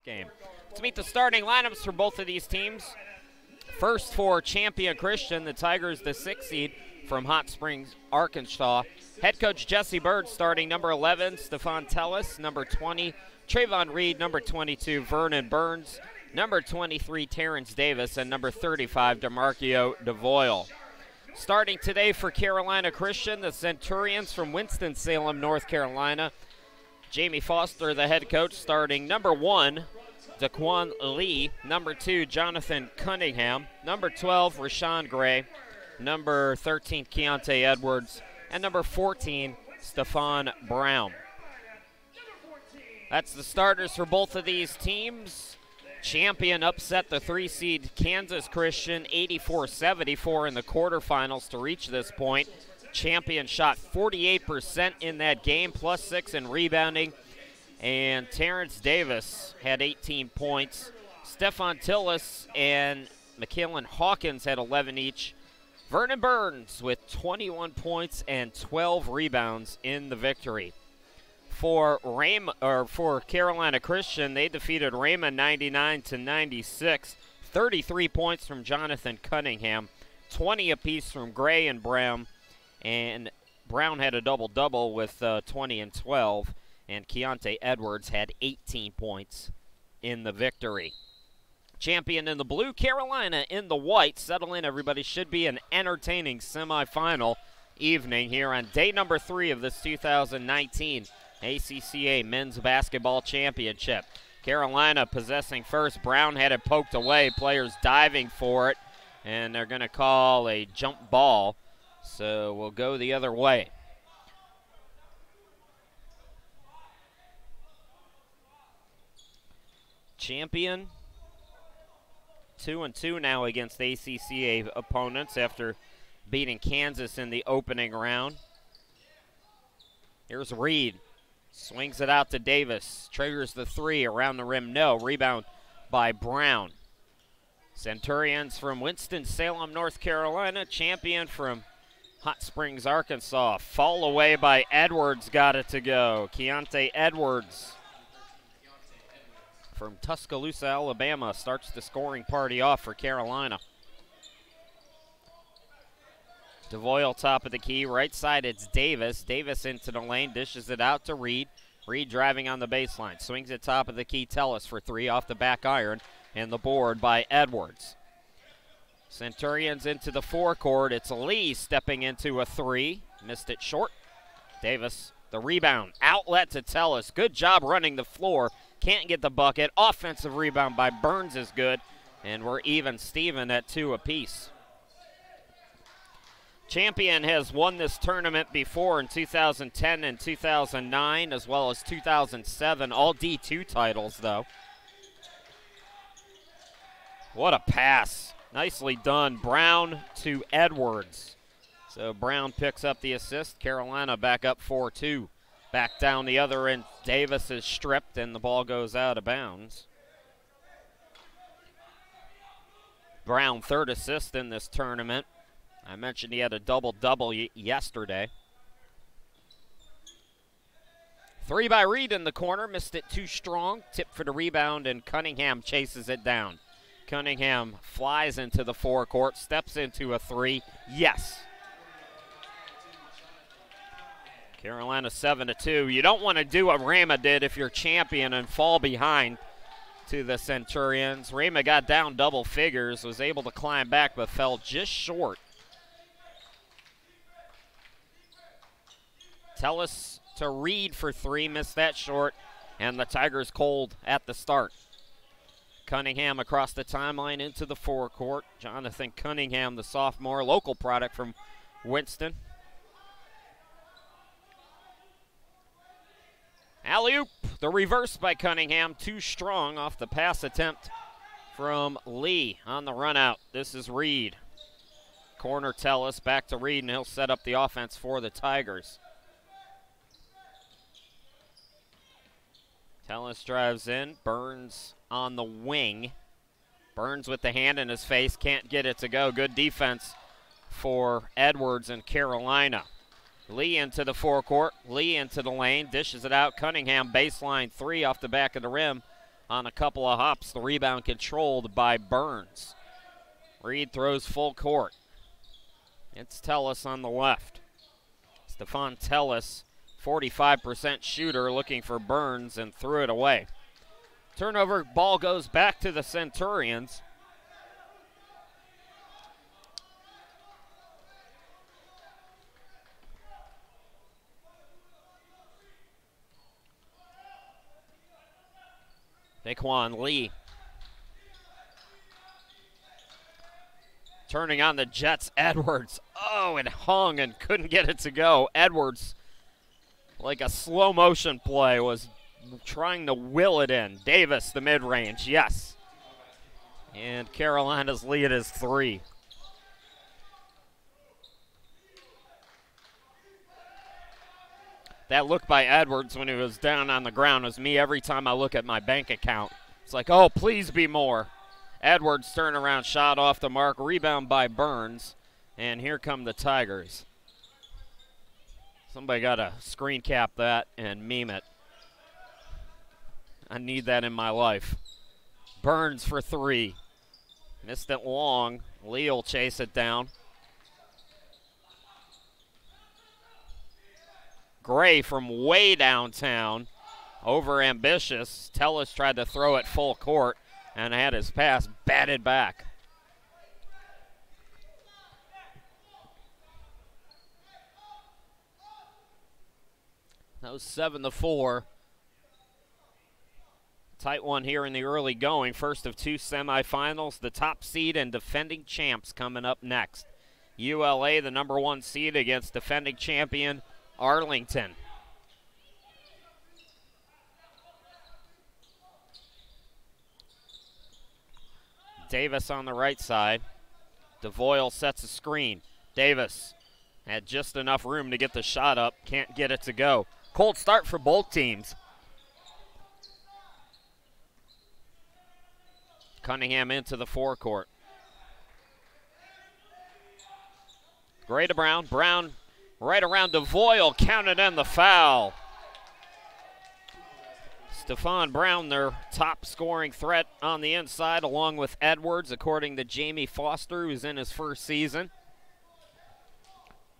game. Let's meet the starting lineups for both of these teams. First for Champion Christian, the Tigers, the 6th seed from Hot Springs, Arkansas. Head coach Jesse Bird starting number 11, Stefan Tellis, number 20, Trayvon Reed, number 22, Vernon Burns, number 23, Terrence Davis, and number 35, DeMarcio DeVoyle. Starting today for Carolina Christian, the Centurions from Winston-Salem, North Carolina. Jamie Foster, the head coach, starting number 1, Daquan Lee, number 2, Jonathan Cunningham, number 12, Rashawn Gray, number 13, Keontae Edwards, and number 14, Stephon Brown. That's the starters for both of these teams. Champion upset the 3-seed Kansas Christian 84-74 in the quarterfinals to reach this point. Champion shot 48% in that game, plus 6 in rebounding. And Terrence Davis had 18 points. Stefan Tillis and McKellen Hawkins had 11 each. Vernon Burns with 21 points and 12 rebounds in the victory. For Carolina Christian, they defeated Raymond 99-96. 33 points from Jonathan Cunningham, 20 apiece from Gray and Brown. And Brown had a double-double with 20 and 12. And Keontae Edwards had 18 points in the victory. Champion in the blue, Carolina in the white. Settle in, everybody. Should be an entertaining semifinal evening here on day number 3 of this 2019 ACCA Men's Basketball Championship. Carolina possessing first. Brown had it poked away. Players diving for it, and they're going to call a jump ball. So we'll go the other way. Champion 2-2 now against ACCA opponents after beating Kansas in the opening round. Here's Reed. Swings it out to Davis. Triggers the 3 around the rim. No. Rebound by Brown. Centurions from Winston-Salem, North Carolina. Champion from Hot Springs, Arkansas. Fall away by Edwards. Got it to go. Keontae Edwards from Tuscaloosa, Alabama, starts the scoring party off for Carolina. DeVoyle top of the key. Right side, it's Davis. Davis into the lane, dishes it out to Reed. Reed driving on the baseline. Swings it top of the key. Tellis for 3 off the back iron. And the board by Edwards. Centurions into the forecourt. It's Lee stepping into a 3. Missed it short. Davis, the rebound. Outlet to Tellis. Good job running the floor. Can't get the bucket. Offensive rebound by Burns is good. And we're even Steven at 2 apiece. Champion has won this tournament before in 2010 and 2009, as well as 2007. All D2 titles, though. What a pass. Nicely done. Brown to Edwards. So Brown picks up the assist. Carolina back up 4-2. Back down the other end. Davis is stripped, and the ball goes out of bounds. Brown, 3rd assist in this tournament. I mentioned he had a double-double yesterday. 3 by Reed in the corner. Missed it too strong. Tip for the rebound, and Cunningham chases it down. Cunningham flies into the forecourt, steps into a 3. Yes. Carolina 7-2. You don't want to do what Rama did if you're champion and fall behind to the Centurions. Rama got down double figures, was able to climb back, but fell just short. Tellis to Reed for 3, missed that short, and the Tigers cold at the start. Cunningham across the timeline into the forecourt. Jonathan Cunningham, the sophomore, local product from Winston. Alley-oop, the reverse by Cunningham, too strong off the pass attempt from Lee on the run out. This is Reed. Corner Tellis, back to Reed, and he'll set up the offense for the Tigers. Tellis drives in, Burns on the wing. Burns with the hand in his face, can't get it to go. Good defense for Edwards and Carolina. Lee into the forecourt. Lee into the lane. Dishes it out. Cunningham baseline 3 off the back of the rim. on a couple of hops. The rebound controlled by Burns. Reed throws full court. It's Tellis on the left. Stephon Tellis, 45% shooter, looking for Burns and threw it away. Turnover, ball goes back to the Centurions. Daquan Lee. Turning on the Jets, Edwards. Oh, it hung and couldn't get it to go. Edwards, like a slow motion play, was trying to will it in. Davis, the mid-range, yes. And Carolina's lead is 3. That look by Edwards when he was down on the ground was me every time I look at my bank account. It's like, oh, please be more. Edwards turnaround shot off the mark, rebound by Burns, and here come the Tigers. Somebody got to screen cap that and meme it. I need that in my life. Burns for 3. Missed it long. Lee will chase it down. Gray from way downtown, over ambitious. Tellis tried to throw it full court and had his pass batted back. That was 7-4. Tight one here in the early going. First of 2 semifinals. The top seed and defending champs coming up next. ULA, the number 1 seed, against defending champion Arlington. Davis on the right side. DeVoyle sets a screen. Davis had just enough room to get the shot up. Can't get it to go. Cold start for both teams. Cunningham into the forecourt. Gray to Brown. Brown right around DeVoyle, counted in the foul. Stephon Brown, their top scoring threat on the inside, along with Edwards, according to Jamie Foster, who's in his first season.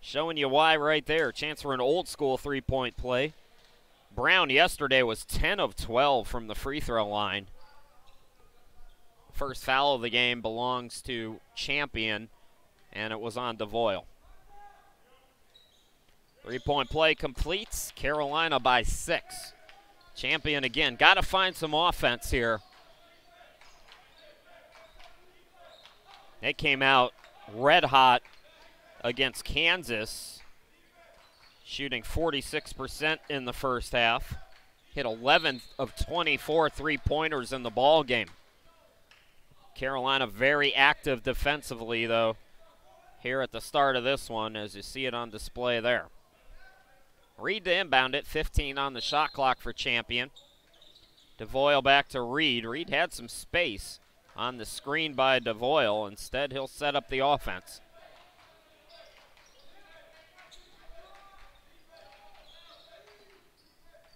Showing you why right there. Chance for an old school three-point play. Brown yesterday was 10 of 12 from the free throw line. First foul of the game belongs to Champion, and it was on DeVoyle. Three-point play completes. Carolina by 6. Champion again. Got to find some offense here. They came out red hot against Kansas, shooting 46% in the first half. Hit 11 of 24 three-pointers in the ball game. Carolina very active defensively, though, here at the start of this one, as you see it on display there. Reed to inbound it, 15 on the shot clock for Champion. DeVoyle back to Reed. Reed had some space on the screen by DeVoyle. Instead, he'll set up the offense.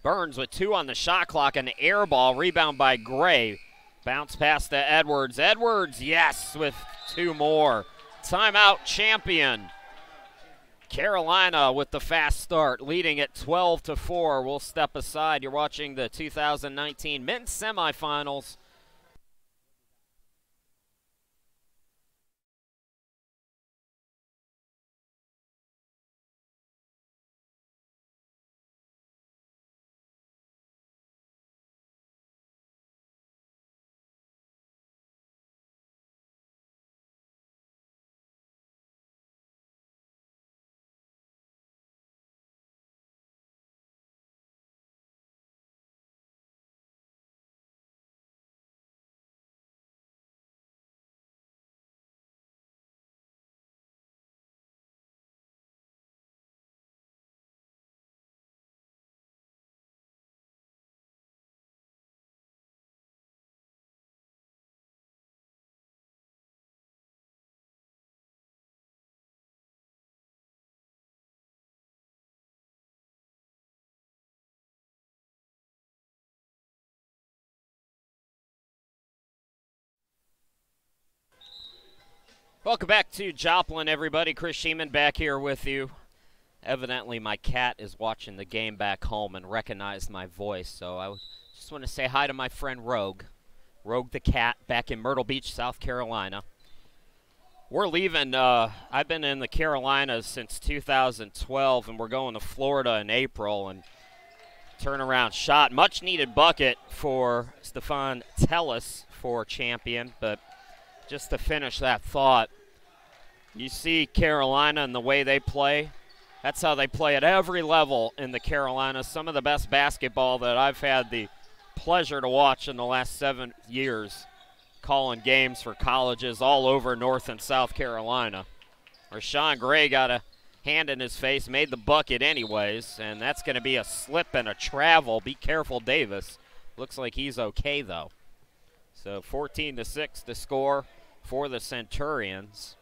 Burns with 2 on the shot clock, an air ball, rebound by Gray. Bounce pass to Edwards. Edwards, yes, with 2 more. Timeout, Champion. Carolina with the fast start, leading at 12-4. We'll step aside. You're watching the 2019 men's semifinals. Welcome back to Joplin, everybody. Chris Sheeman back here with you. Evidently, my cat is watching the game back home and recognized my voice, so I just want to say hi to my friend Rogue. Rogue the cat back in Myrtle Beach, South Carolina. We're leaving. I've been in the Carolinas since 2012, and we're going to Florida in April. And turnaround shot, much needed bucket for Stefan Tellis for champion, but just to finish that thought, you see Carolina and the way they play. That's how they play at every level in the Carolinas. Some of the best basketball that I've had the pleasure to watch in the last 7 years, calling games for colleges all over North and South Carolina. Rashawn Gray got a hand in his face, made the bucket anyways, and that's going to be a slip and a travel. Be careful, Davis. Looks like he's okay, though. So 14-6 to score for the Centurions.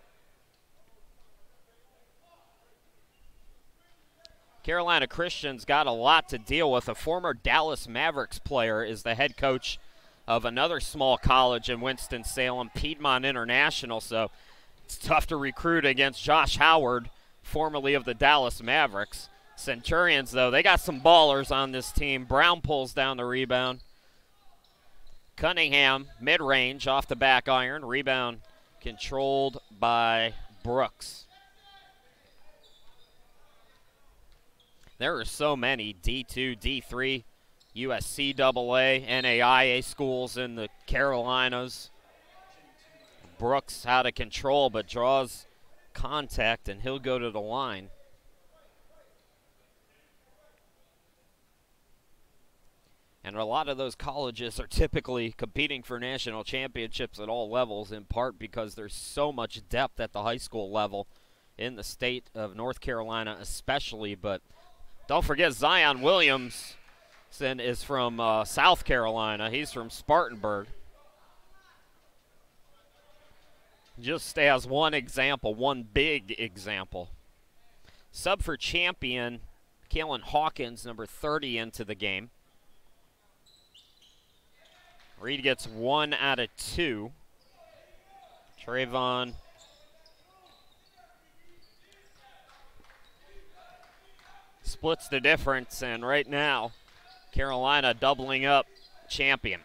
Carolina Christian's got a lot to deal with. A former Dallas Mavericks player is the head coach of another small college in Winston-Salem, Piedmont International, so it's tough to recruit against Josh Howard, formerly of the Dallas Mavericks. Centurions, though, they got some ballers on this team. Brown pulls down the rebound. Cunningham, mid-range, off the back iron. Rebound controlled by Brooks. There are so many D2, D3, USCAA, NAIA schools in the Carolinas. Brooks out of control, but draws contact, and he'll go to the line. And a lot of those colleges are typically competing for national championships at all levels, in part because there's so much depth at the high school level in the state of North Carolina especially. But don't forget Zion Williamson is from South Carolina. He's from Spartanburg. Just as one example, one big example. Sub for champion, Kalen Hawkins, number 30, into the game. Reed gets 1 out of 2. Trayvon splits the difference, and right now, Carolina doubling up champion.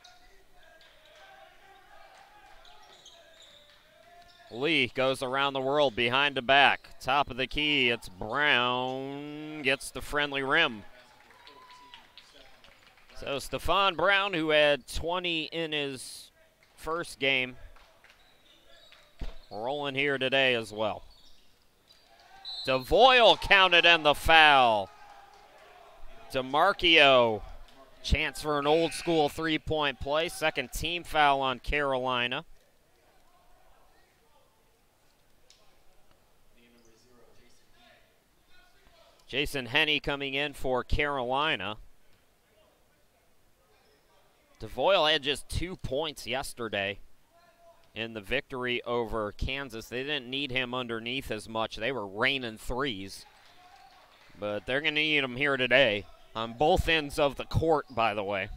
Lee goes around the world behind the back. Top of the key, it's Brown, gets the friendly rim. So Stephon Brown, who had 20 in his first game, rolling here today as well. DeVoyle counted in the foul. DeMarchio, chance for an old school three-point play. Second team foul on Carolina. Jason Henney coming in for Carolina. DeVoyle had just 2 points yesterday in the victory over Kansas. They didn't need him underneath as much. They were raining threes. But they're going to need him here today on both ends of the court, by the way.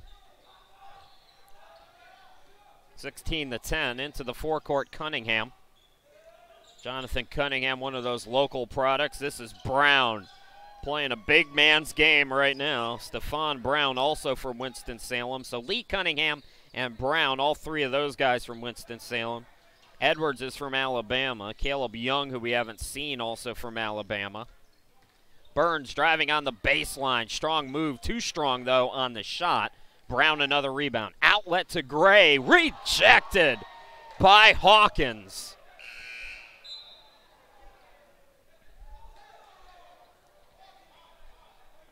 16-10 into the forecourt, Cunningham. Jonathan Cunningham, one of those local products. This is Brown playing a big man's game right now. Stephon Brown also from Winston-Salem. So Lee Cunningham and Brown, all three of those guys from Winston-Salem. Edwards is from Alabama. Caleb Young, who we haven't seen, also from Alabama. Burns driving on the baseline. Strong move. Too strong, though, on the shot. Brown another rebound. Outlet to Gray. Rejected by Hawkins.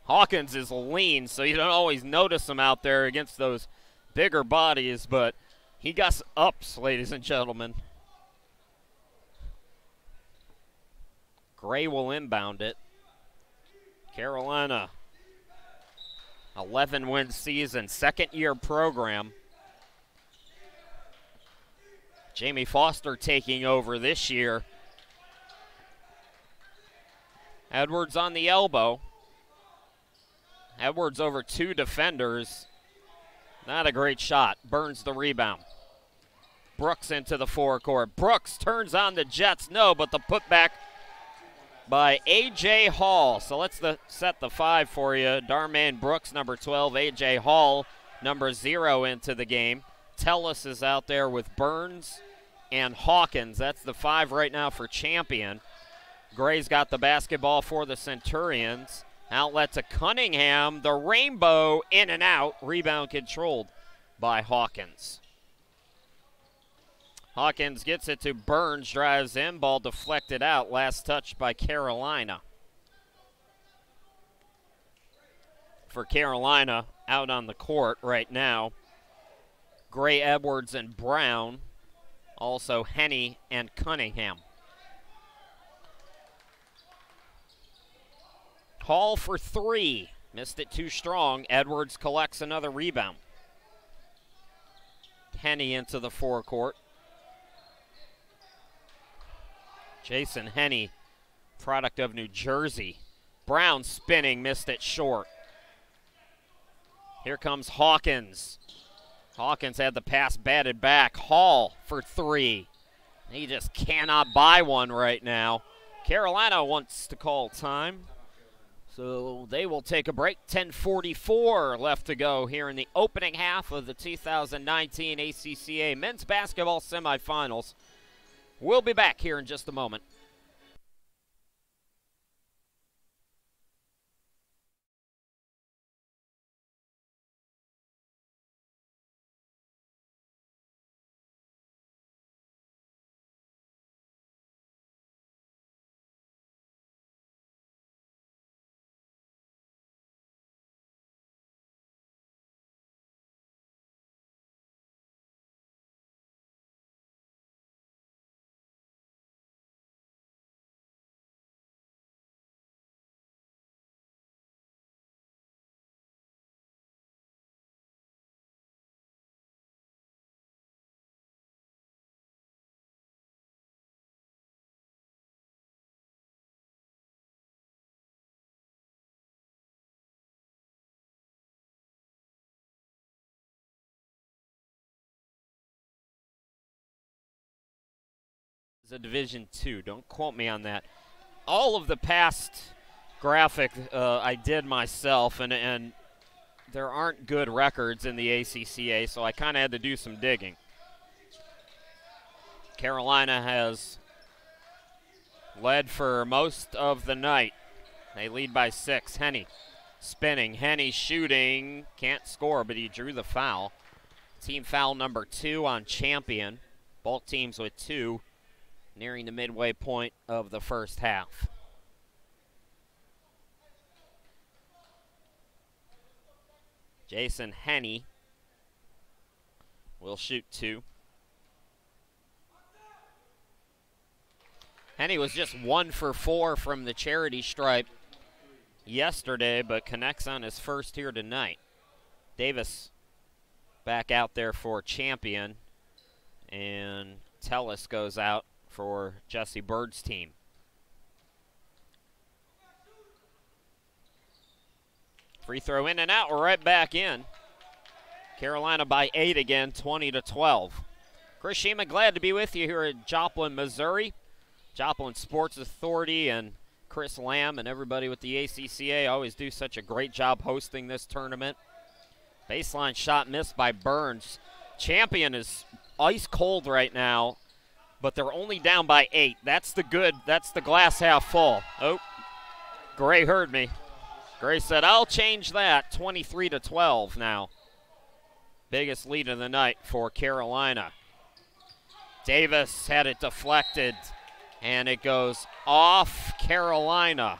Hawkins is lean, so you don't always notice him out there against those bigger bodies, but he got ups, ladies and gentlemen. Gray will inbound it. Carolina, 11-win season, second-year program. Jamie Foster taking over this year. Edwards on the elbow. Edwards over 2 defenders. Not a great shot. Burns the rebound. Brooks into the forecourt. Brooks turns on the Jets. No, but the putback by A.J. Hall. So let's set the 5 for you. Darmaine Brooks, number 12. A.J. Hall, number 0 into the game. Tellis is out there with Burns and Hawkins. That's the 5 right now for Champion. Gray's got the basketball for the Centurions. Outlet to Cunningham. The rainbow in and out. Rebound controlled by Hawkins. Hawkins gets it to Burns, drives in, ball deflected out. Last touch by Carolina. For Carolina, out on the court right now, Gray, Edwards, and Brown. Also Henney and Cunningham. Hall for 3. Missed it too strong. Edwards collects another rebound. Henney into the forecourt. Jason Henney, product of New Jersey. Brown spinning, missed it short. Here comes Hawkins. Hawkins had the pass batted back. Hall for 3. He just cannot buy one right now. Carolina wants to call time, so they will take a break. 10:44 left to go here in the opening half of the 2019 ACCA Men's Basketball Semifinals. We'll be back here in just a moment. A Division II. Don't quote me on that. All of the past graphic I did myself, and there aren't good records in the ACCA, so I kind of had to do some digging. Carolina has led for most of the night. They lead by 6. Henney spinning. Henney shooting. Can't score, but he drew the foul. Team foul number 2 on Champion. Both teams with 2. Nearing the midway point of the first half. Jason Henney will shoot 2. Henney was just 1 for 4 from the charity stripe yesterday, but connects on his first here tonight. Davis back out there for Champion, and Tellis goes out for Jesse Bird's team. Free throw in and out. We're right back in. Carolina by 8 again, 20-12. Chris Shima, glad to be with you here at Joplin, Missouri. Joplin Sports Authority and Chris Lamb and everybody with the ACCA always do such a great job hosting this tournament. Baseline shot missed by Burns. Champion is ice cold right now, but they're only down by 8. That's the glass half full. Oh, Gray heard me. Gray said, I'll change that. 23-12 now. Biggest lead of the night for Carolina. Davis had it deflected, and it goes off Carolina.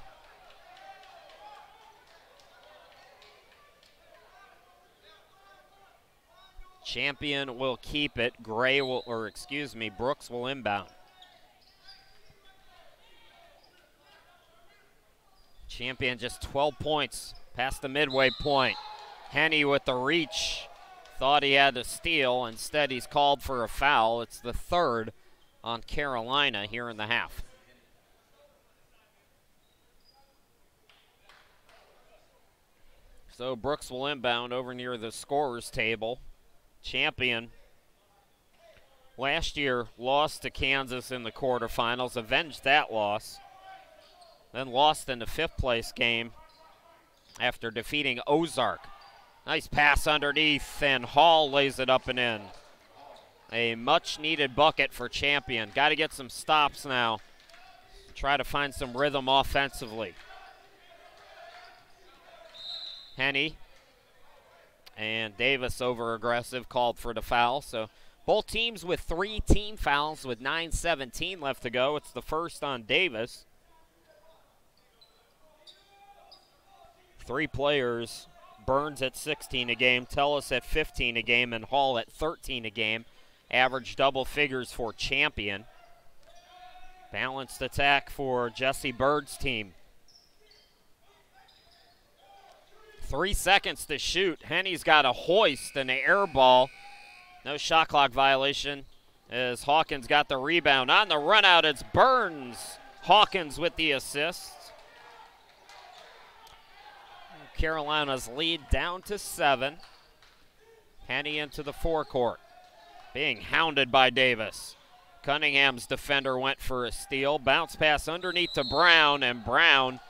Champion will keep it. Brooks will inbound. Champion just 12 points past the midway point. Henney with the reach. Thought he had to steal. Instead, he's called for a foul. It's the 3rd on Carolina here in the half. So Brooks will inbound over near the scorer's table. Champion Last year lost to Kansas in the quarterfinals, avenged that loss. Then lost in the 5th place game after defeating Ozark. Nice pass underneath, and Hall lays it up and in. A much-needed bucket for Champion. Got to get some stops now. Try to find some rhythm offensively. Henny and Davis over-aggressive, called for the foul. So both teams with 3 team fouls with 9:17 left to go. It's the first on Davis. 3 players, Burns at 16 a game, Tellis at 15 a game, and Hall at 13 a game. Average double figures for Champion. Balanced attack for Jesse Bird's team. 3 seconds to shoot. Henny's got a hoist and an air ball. No shot clock violation as Hawkins got the rebound. On the run out, it's Burns. Hawkins with the assist. Carolina's lead down to 7. Henny into the forecourt, being hounded by Davis. Cunningham's defender went for a steal. Bounce pass underneath to Brown, and Brown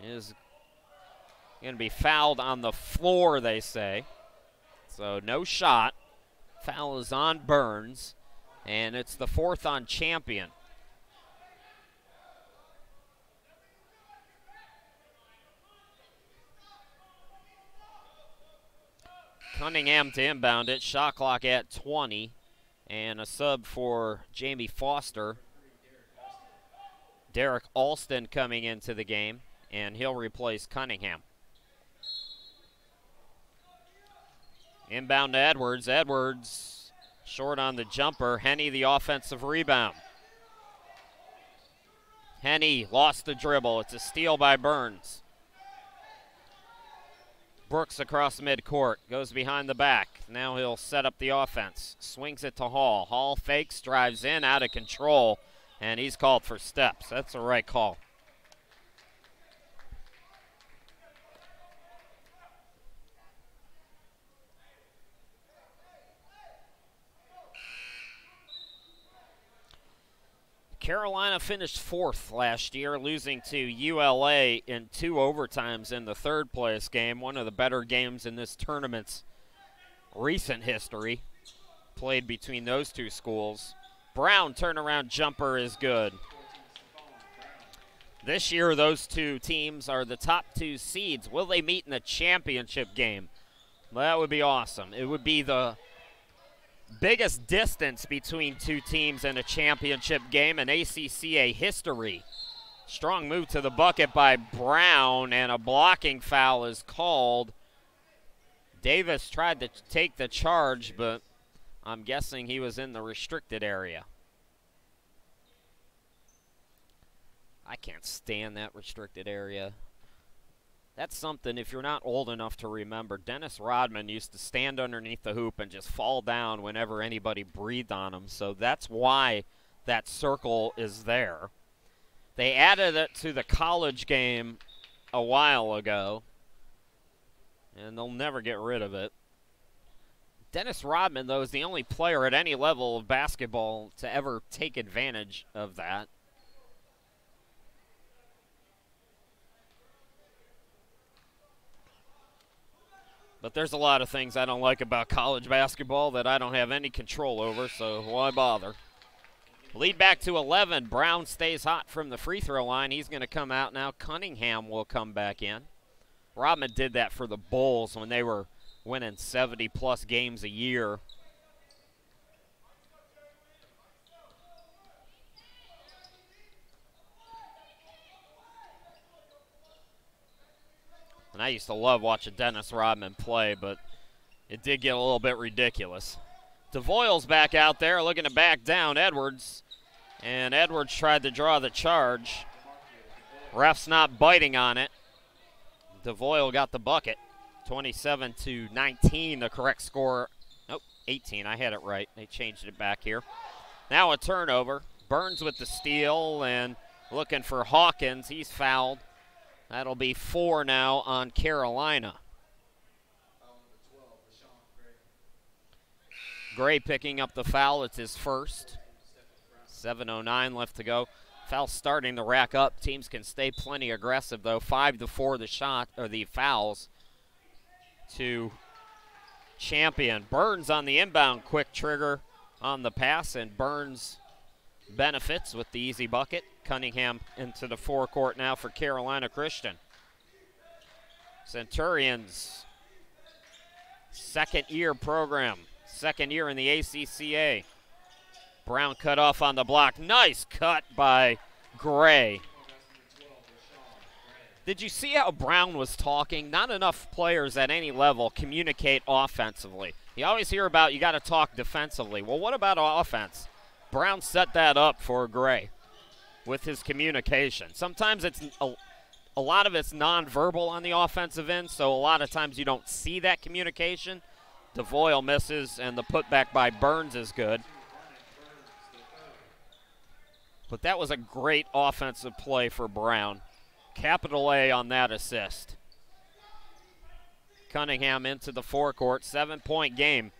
is going to be fouled on the floor, they say. So no shot. Foul is on Burns, and it's the 4th on Champion. Cunningham to inbound it. Shot clock at 20. And a sub for Jamie Foster. Derek Alston coming into the game, and he'll replace Cunningham. Inbound to Edwards. Edwards short on the jumper. Henny the offensive rebound. Henny lost the dribble. It's a steal by Burns. Brooks across midcourt, goes behind the back. Now he'll set up the offense. Swings it to Hall. Hall fakes, drives in, out of control, and he's called for steps. That's the right call. Carolina finished 4th last year, losing to ULA in 2 overtimes in the 3rd place game. One of the better games in this tournament's recent history, played between those 2 schools. Brown turnaround jumper is good. This year, those 2 teams are the top 2 seeds. Will they meet in the championship game? Well, that would be awesome. It would be the biggest distance between 2 teams in a championship game in ACCA history. Strong move to the bucket by Brown, and a blocking foul is called. Davis tried to take the charge, but I'm guessing he was in the restricted area. I can't stand that restricted area. That's something, if you're not old enough to remember, Dennis Rodman used to stand underneath the hoop and just fall down whenever anybody breathed on him. So that's why that circle is there. They added it to the college game a while ago, and they'll never get rid of it. Dennis Rodman, though, is the only player at any level of basketball to ever take advantage of that. But there's a lot of things I don't like about college basketball that I don't have any control over, so why bother? Lead back to 11. Brown stays hot from the free throw line. He's going to come out now. Cunningham will come back in. Rodman did that for the Bulls when they were winning 70-plus games a year. And I used to love watching Dennis Rodman play, but it did get a little bit ridiculous. DeVoyle's back out there looking to back down Edwards. And Edwards tried to draw the charge. Ref's not biting on it. DeVoyle got the bucket. 27-19, the correct score. Nope, 18. I had it right. They changed it back here. Now a turnover. Burns with the steal and looking for Hawkins. He's fouled. That'll be 4 now on Carolina. Gray picking up the foul. It's his first. 7:09 left to go. Foul starting to rack up. Teams can stay plenty aggressive, though. 5-4 the shot, or the fouls to Champion. Burns on the inbound, quick trigger on the pass, and Burns benefits with the easy bucket. Cunningham into the forecourt now for Carolina Christian. Centurions, second-year program, second year in the ACCA. Brown cut off on the block. Nice cut by Gray. Did you see how Brown was talking? Not enough players at any level communicate offensively. You always hear about you got to talk defensively. Well, what about offense? Brown set that up for Gray with his communication. Sometimes it's a lot of it's nonverbal on the offensive end, so a lot of times you don't see that communication. DeVoyle misses, and the putback by Burns is good. But that was a great offensive play for Brown. Capital A on that assist. Cunningham into the forecourt, 7-point game.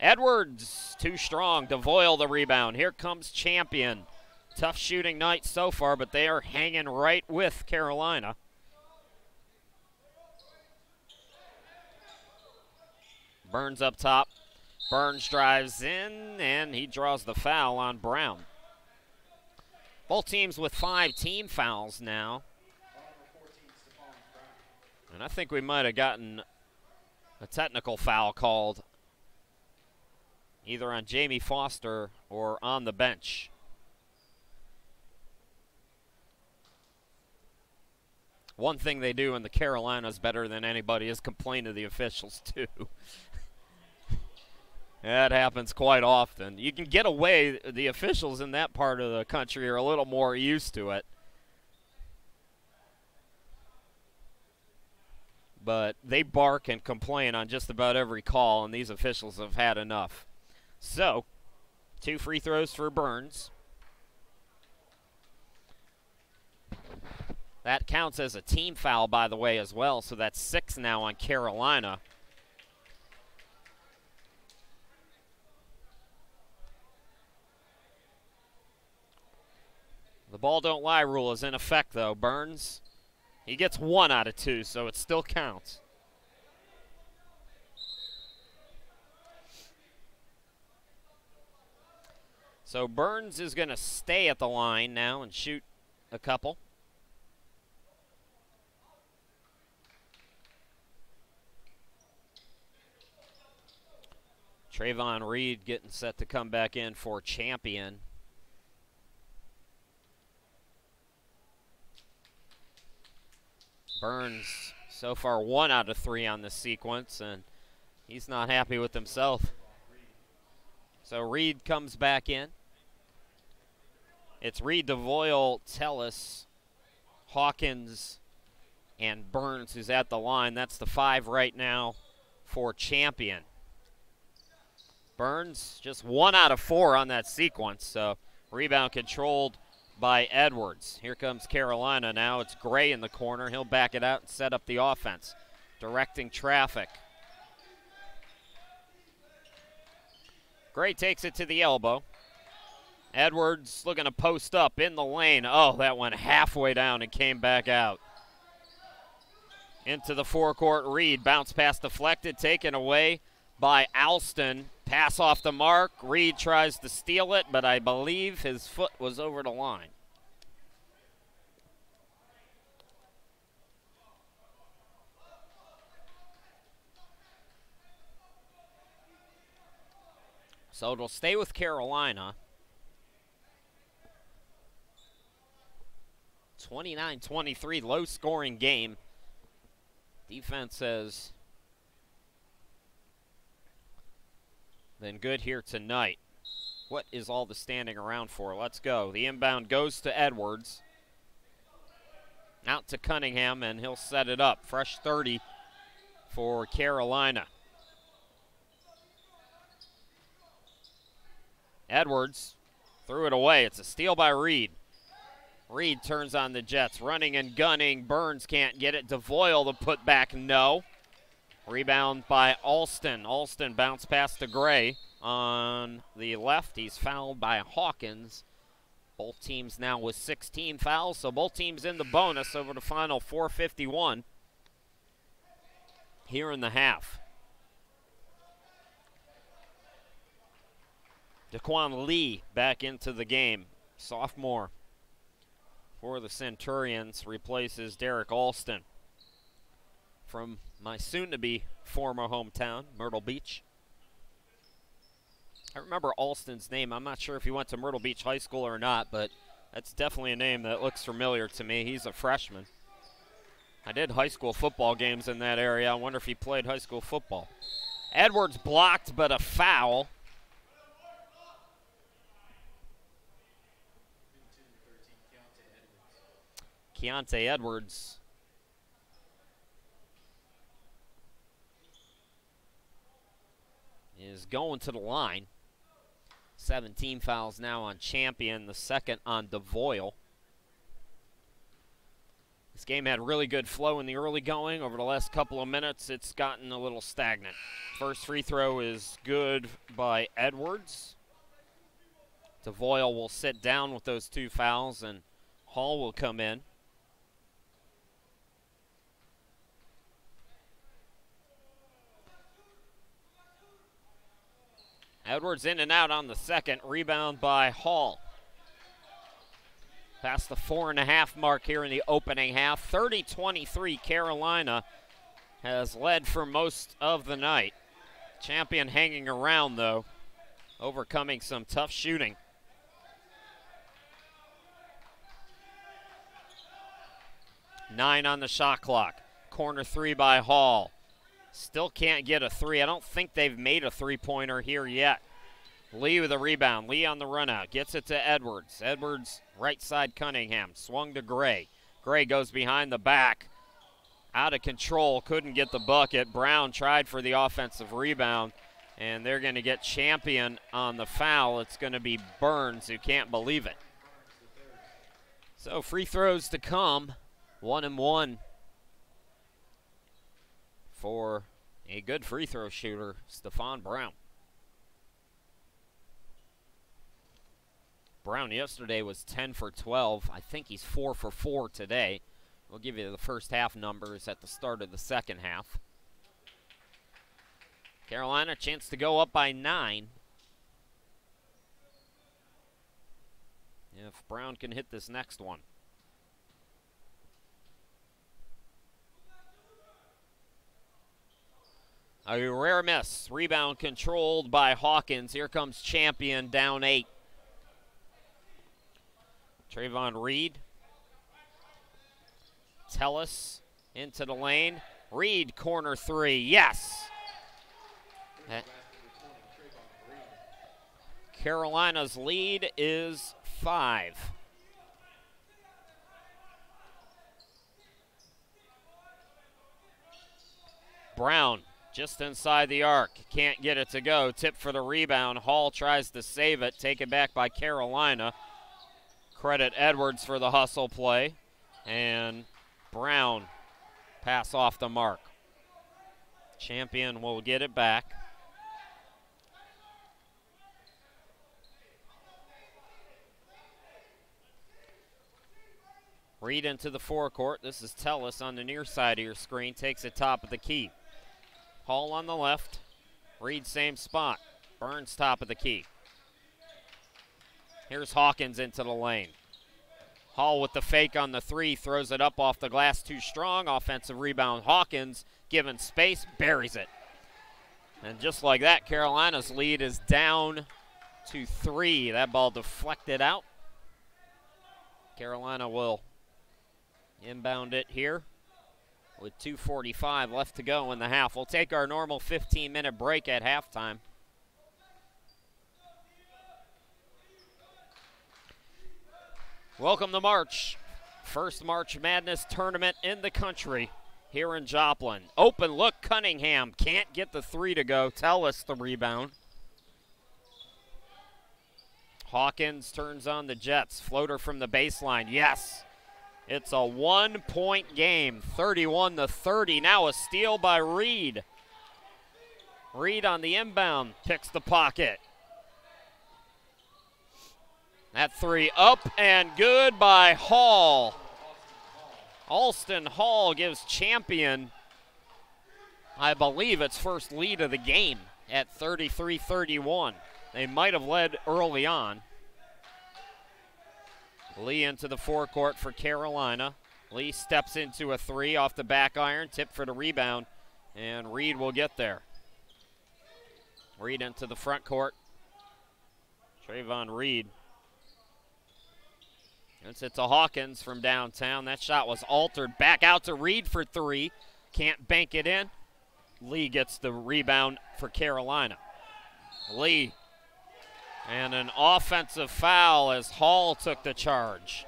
Edwards, too strong. DeVoyle the rebound. Here comes Champion. Tough shooting night so far, but they are hanging right with Carolina. Burns up top. Burns drives in, and he draws the foul on Brown. Both teams with 5 team fouls now. And I think we might have gotten a technical foul called either on Jamie Foster or on the bench. One thing they do in the Carolinas better than anybody is complain to the officials, too. That happens quite often. You can get away. The officials in that part of the country are a little more used to it. But they bark and complain on just about every call, and these officials have had enough. So, 2 free throws for Burns. That counts as a team foul, by the way, as well, so that's 6 now on Carolina. The ball don't lie rule is in effect, though. Burns, he gets 1 out of 2, so it still counts. So Burns is going to stay at the line now and shoot a couple. Trayvon Reed getting set to come back in for Champion. Burns so far 1 out of 3 on this sequence, and he's not happy with himself. So Reed comes back in. It's Reed, DeVoyle, Tellis, Hawkins, and Burns who's at the line. That's the 5 right now for Champion. Burns just 1 out of 4 on that sequence, so rebound controlled by Edwards. Here comes Carolina now. It's Gray in the corner. He'll back it out and set up the offense, directing traffic. Gray takes it to the elbow. Edwards looking to post up in the lane. Oh, that went halfway down and came back out. Into the forecourt, Reed. Bounce pass deflected, taken away by Alston. Pass off the mark. Reed tries to steal it, but I believe his foot was over the line. So it'll stay with Carolina. 29-23, low-scoring game. Defense has been good here tonight. What is all the standing around for? Let's go. The inbound goes to Edwards. Out to Cunningham, and he'll set it up. Fresh 30 for Carolina. Edwards threw it away. It's a steal by Reed. Reed turns on the Jets, running and gunning. Burns can't get it. DeVoyle the putback, no. Rebound by Alston. Alston bounced past to Gray on the left. He's fouled by Hawkins. Both teams now with 16 fouls, so both teams in the bonus over the final 4:51 here in the half. Daquan Lee back into the game. Sophomore for the Centurions replaces Derek Alston from my soon-to-be former hometown, Myrtle Beach. I remember Alston's name. I'm not sure if he went to Myrtle Beach High School or not, but that's definitely a name that looks familiar to me. He's a freshman. I did high school football games in that area. I wonder if he played high school football. Edwards blocked, but a foul. Keontae Edwards is going to the line. 17 fouls now on Champion, the second on DeVoyle. This game had really good flow in the early going. Over the last couple of minutes, it's gotten a little stagnant. First free throw is good by Edwards. DeVoyle will sit down with those 2 fouls, and Hall will come in. Edwards in and out on the second. Rebound by Hall. Past the 4.5 mark here in the opening half. 30-23, Carolina has led for most of the night. Champion hanging around, though, overcoming some tough shooting. Nine on the shot clock. Corner 3 by Hall. Still can't get a 3. I don't think they've made a 3-pointer here yet. Lee with a rebound. Lee on the run out. Gets it to Edwards. Edwards right side Cunningham. Swung to Gray. Gray goes behind the back. Out of control. Couldn't get the bucket. Brown tried for the offensive rebound. And they're going to get Champion on the foul. It's going to be Burns, who can't believe it. So free throws to come. 1 and 1. For a good free throw shooter, Stephon Brown. Brown yesterday was 10 for 12. I think he's 4 for 4 today. We'll give you the first half numbers at the start of the second half. Carolina, chance to go up by 9. If Brown can hit this next one. A rare miss. Rebound controlled by Hawkins. Here comes Champion, down 8. Trayvon Reed. Tellis into the lane. Reed, corner 3. Yes! Carolina's lead is 5. Brown. Just inside the arc. Can't get it to go. Tip for the rebound. Hall tries to save it. Taken back by Carolina. Credit Edwards for the hustle play. And Brown pass off the mark. Champion will get it back. Reed into the forecourt. This is Tellis on the near side of your screen. Takes it top of the key. Hall on the left. Reed same spot. Burns top of the key. Here's Hawkins into the lane. Hall with the fake on the 3. Throws it up off the glass too strong. Offensive rebound. Hawkins given space. Buries it. And just like that, Carolina's lead is down to 3. That ball deflected out. Carolina will inbound it here with 2:45 left to go in the half. We'll take our normal 15-minute break at halftime. Welcome to March. First March Madness tournament in the country here in Joplin. Open look, Cunningham can't get the 3 to go. Tellis the rebound. Hawkins turns on the Jets. Floater from the baseline. Yes. It's a 1-point game, 31-30. Now a steal by Reed. Reed on the inbound, picks the pocket. That three up and good by Hall. Alston Hall gives Champion, I believe, its first lead of the game at 33-31. They might have led early on. Lee into the forecourt for Carolina. Lee steps into a three off the back iron, tip for the rebound, and Reed will get there. Reed into the front court. Trayvon Reed. It's to Hawkins from downtown. That shot was altered. Back out to Reed for three. Can't bank it in. Lee gets the rebound for Carolina. Lee. And an offensive foul as Hall took the charge.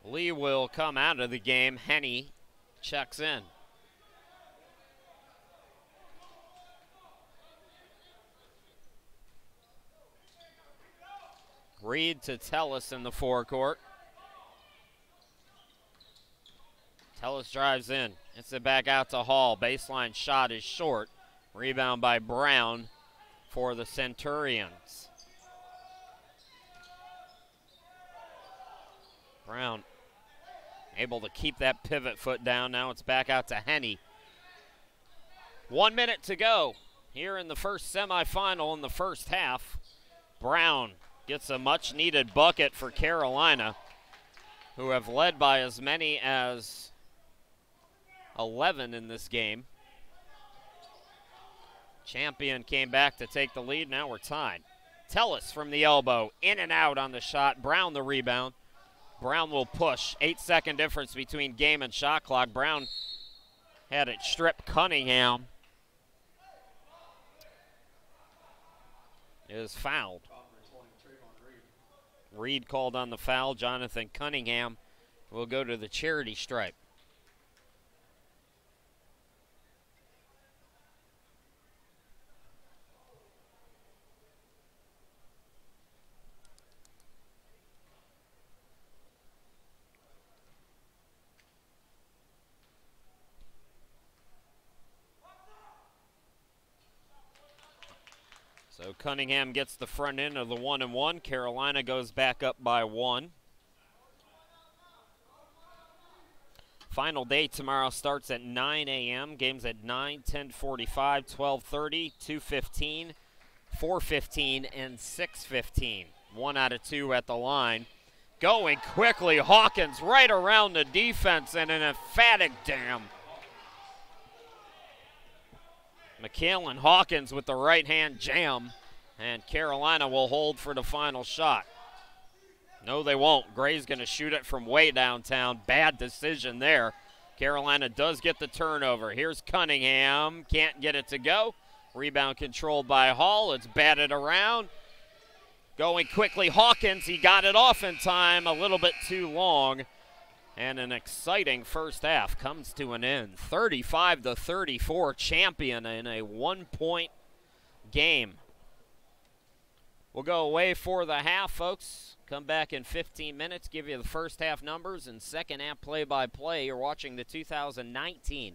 Lee will come out of the game. Henny checks in. Reed to Tellis in the forecourt. Tellis drives in. It's it back out to Hall. Baseline shot is short. Rebound by Brown for the Centurions. Brown able to keep that pivot foot down. Now it's back out to Henny. 1 minute to go here in the first semifinal in the first half. Brown gets a much-needed bucket for Carolina, who have led by as many as 11 in this game. Champion came back to take the lead. Now we're tied. Tellis from the elbow, in and out on the shot. Brown the rebound. Brown will push. 8-second difference between game and shot clock. Brown had it stripped. Cunningham is fouled. Reed called on the foul. Jonathan Cunningham will go to the charity stripe. So Cunningham gets the front end of the 1-and-1. Carolina goes back up by 1. Final day tomorrow starts at 9 a.m. Games at 9, 10:45, 12:30, 2:15, 4:15, and 6:15. 1 out of 2 at the line. Going quickly, Hawkins right around the defense and an emphatic damn. McKellen Hawkins with the right-hand jam, and Carolina will hold for the final shot. No, they won't. Gray's going to shoot it from way downtown. Bad decision there. Carolina does get the turnover. Here's Cunningham. Can't get it to go. Rebound controlled by Hall. It's batted around. Going quickly, Hawkins. He got it off in time. A little bit too long. And an exciting first half comes to an end. 35-34, Champion in a 1-point game. We'll go away for the half, folks. Come back in 15 minutes, give you the first half numbers and second half play-by-play. You're watching the 2019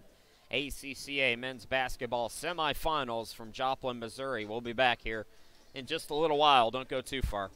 ACCA men's basketball semifinals from Joplin, Missouri. We'll be back here in just a little while. Don't go too far.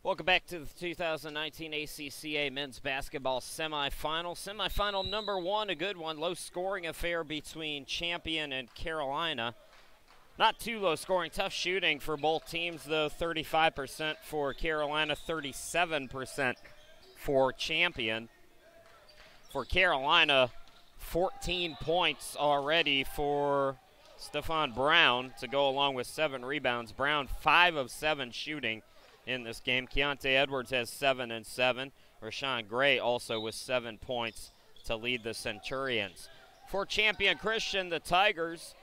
Welcome back to the 2019 ACCA men's basketball semifinal. Semifinal number one, a good one. Low-scoring affair between Champion and Carolina. Not too low-scoring, tough shooting for both teams, though. 35% for Carolina, 37% for Champion. For Carolina, 14 points already for Stephon Brown to go along with 7 rebounds. Brown, 5 of 7 shooting in this game. Keontae Edwards has 7 and 7. Rashawn Gray also with 7 points to lead the Centurions. For Champion Christian, the Tigers,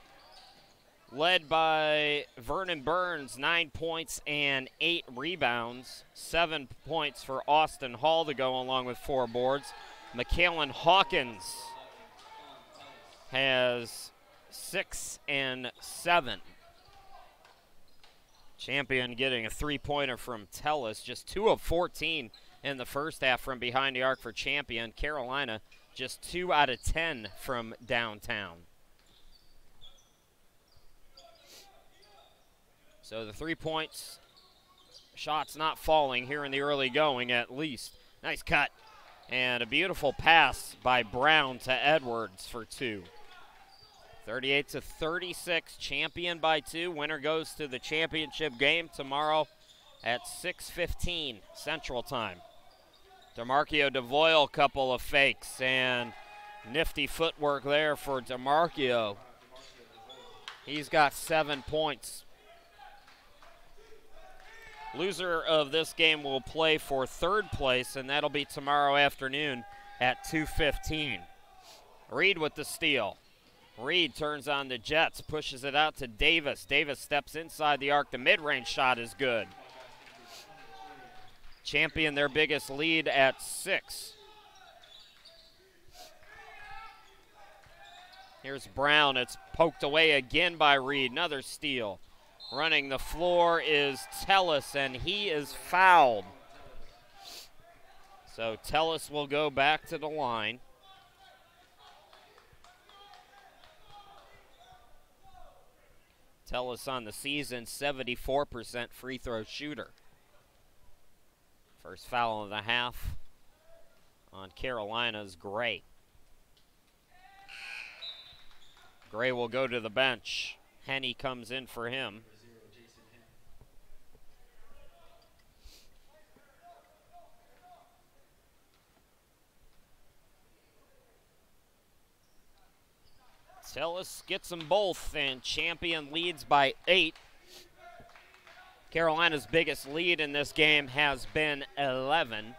led by Vernon Burns, 9 points and 8 rebounds. 7 points for Austin Hall to go along with 4 boards. McKellen Hawkins has 6 and 7. Champion getting a 3-pointer from Tellis, just 2 of 14 in the first half from behind the arc for Champion. Carolina just 2 out of 10 from downtown. So the 3 points, shots not falling here in the early going at least. Nice cut and a beautiful pass by Brown to Edwards for 2. 38-36, Champion by 2. Winner goes to the championship game tomorrow at 6:15 Central Time. DeMarcio DeVoyle, couple of fakes and nifty footwork there for DeMarcio. He's got 7 points. Loser of this game will play for 3rd place, and that'll be tomorrow afternoon at 2:15. Reed with the steal. Reed turns on the Jets, pushes it out to Davis. Davis steps inside the arc. The mid-range shot is good. Champion their biggest lead at 6. Here's Brown. It's poked away again by Reed. Another steal. Running the floor is Tellis, and he is fouled. So Tellis will go back to the line. Tellis on the season, 74% free throw shooter. First foul of the half on Carolina's Gray. Gray will go to the bench. Henney comes in for him. Tellis gets them both, and Champion leads by 8. Carolina's biggest lead in this game has been 11.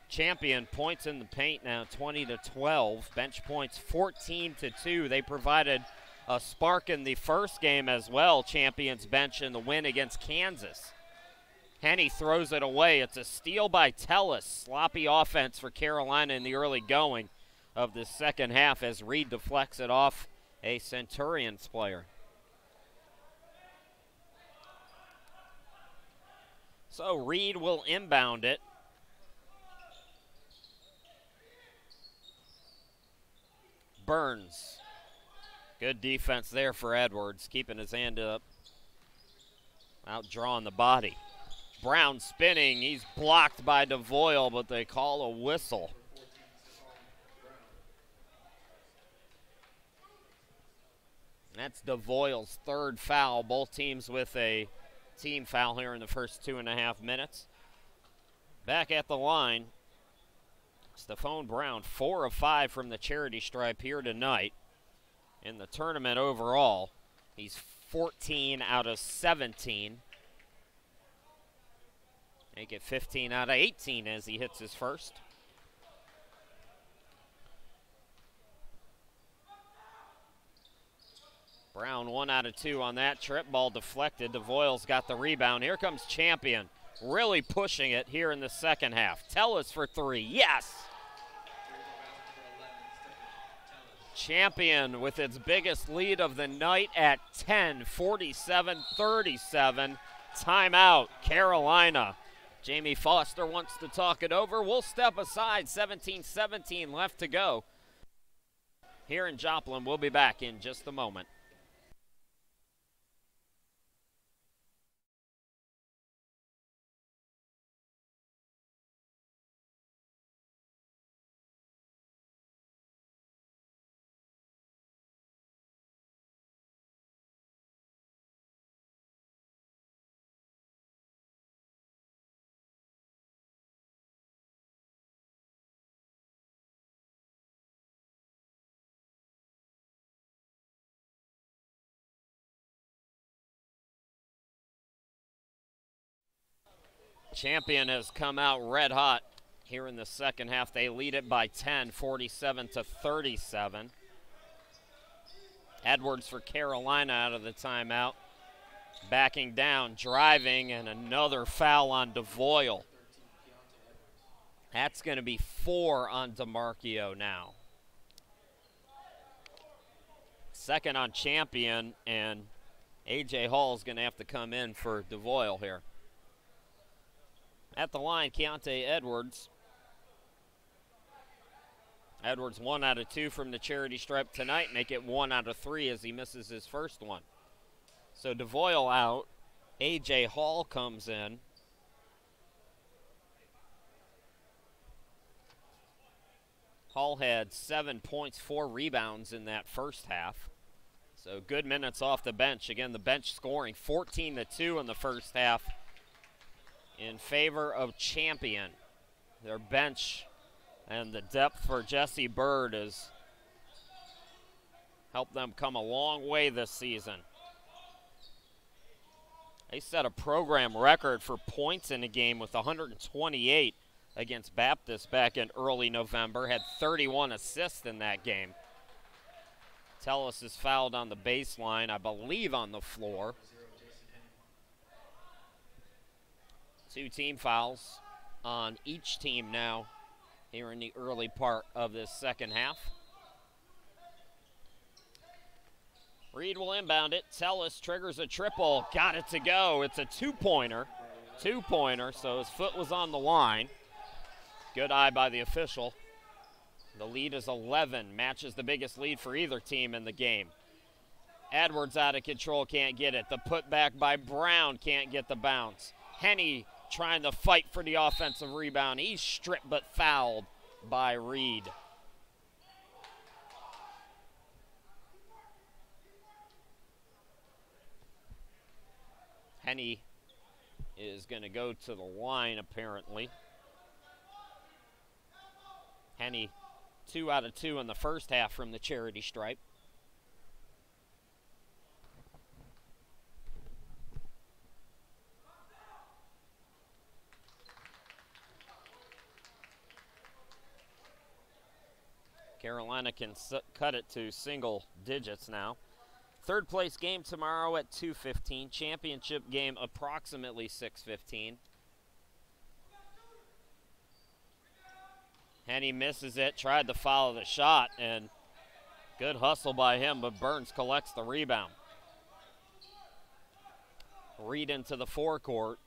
Champion points in the paint now, 20-12. Bench points 14-2. They provided a spark in the first game as well, Champion's bench, in the win against Kansas. Henney throws it away. It's a steal by Tellis. Sloppy offense for Carolina in the early going of the second half as Reed deflects it off a Centurions player. So Reed will inbound it. Burns. Good defense there for Edwards, keeping his hand up. Outdrawing the body. Brown spinning. He's blocked by DeVoyle, but they call a whistle. That's DeVoyle's 3rd foul. Both teams with a team foul here in the first 2.5 minutes. Back at the line, Stephon Brown, 4 of 5 from the charity stripe here tonight. In the tournament overall, he's 14 out of 17. Make it 15 out of 18 as he hits his first. Brown 1 out of 2 on that trip. Ball deflected. DeVoyle's got the rebound. Here comes Champion. Really pushing it here in the second half. Tellis for 3. Yes! Champion with its biggest lead of the night at 10, 47-37. Timeout, Carolina. Jamie Foster wants to talk it over. We'll step aside. 17-17 left to go here in Joplin. We'll be back in just a moment. Champion has come out red hot here in the second half. They lead it by 10, 47-37. Edwards for Carolina out of the timeout. Backing down, driving, and another foul on DeVoyle. That's going to be 4 on DeMarchio now. Second on Champion, and A.J. Hall is going to have to come in for DeVoyle here. At the line, Keontae Edwards. Edwards 1 out of 2 from the charity stripe tonight. Make it 1 out of 3 as he misses his first one. So DeVoyle out. A.J. Hall comes in. Hall had 7 points, 4 rebounds in that first half. So good minutes off the bench. Again, the bench scoring 14-2 in the first half in favor of Champion. Their bench and the depth for Jesse Bird has helped them come a long way this season. They set a program record for points in a game with 128 against Baptist back in early November. Had 31 assists in that game. Tellis is fouled on the baseline, I believe on the floor. 2 team fouls on each team now here in the early part of this second half. Reed will inbound it. Tellis triggers a triple. Got it to go. It's a two-pointer. So his foot was on the line. Good eye by the official. The lead is 11. Matches the biggest lead for either team in the game. Edwards out of control. Can't get it. The putback by Brown. Can't get the bounce. Henny trying to fight for the offensive rebound. He's stripped but fouled by Reed. Henny is going to go to the line, apparently. Henny, 2 out of 2 in the first half from the charity stripe. Carolina can cut it to single digits now. Third place game tomorrow at 2:15. Championship game approximately 6:15. Henny misses it, tried to follow the shot, and good hustle by him, but Burns collects the rebound. Reed into the forecourt.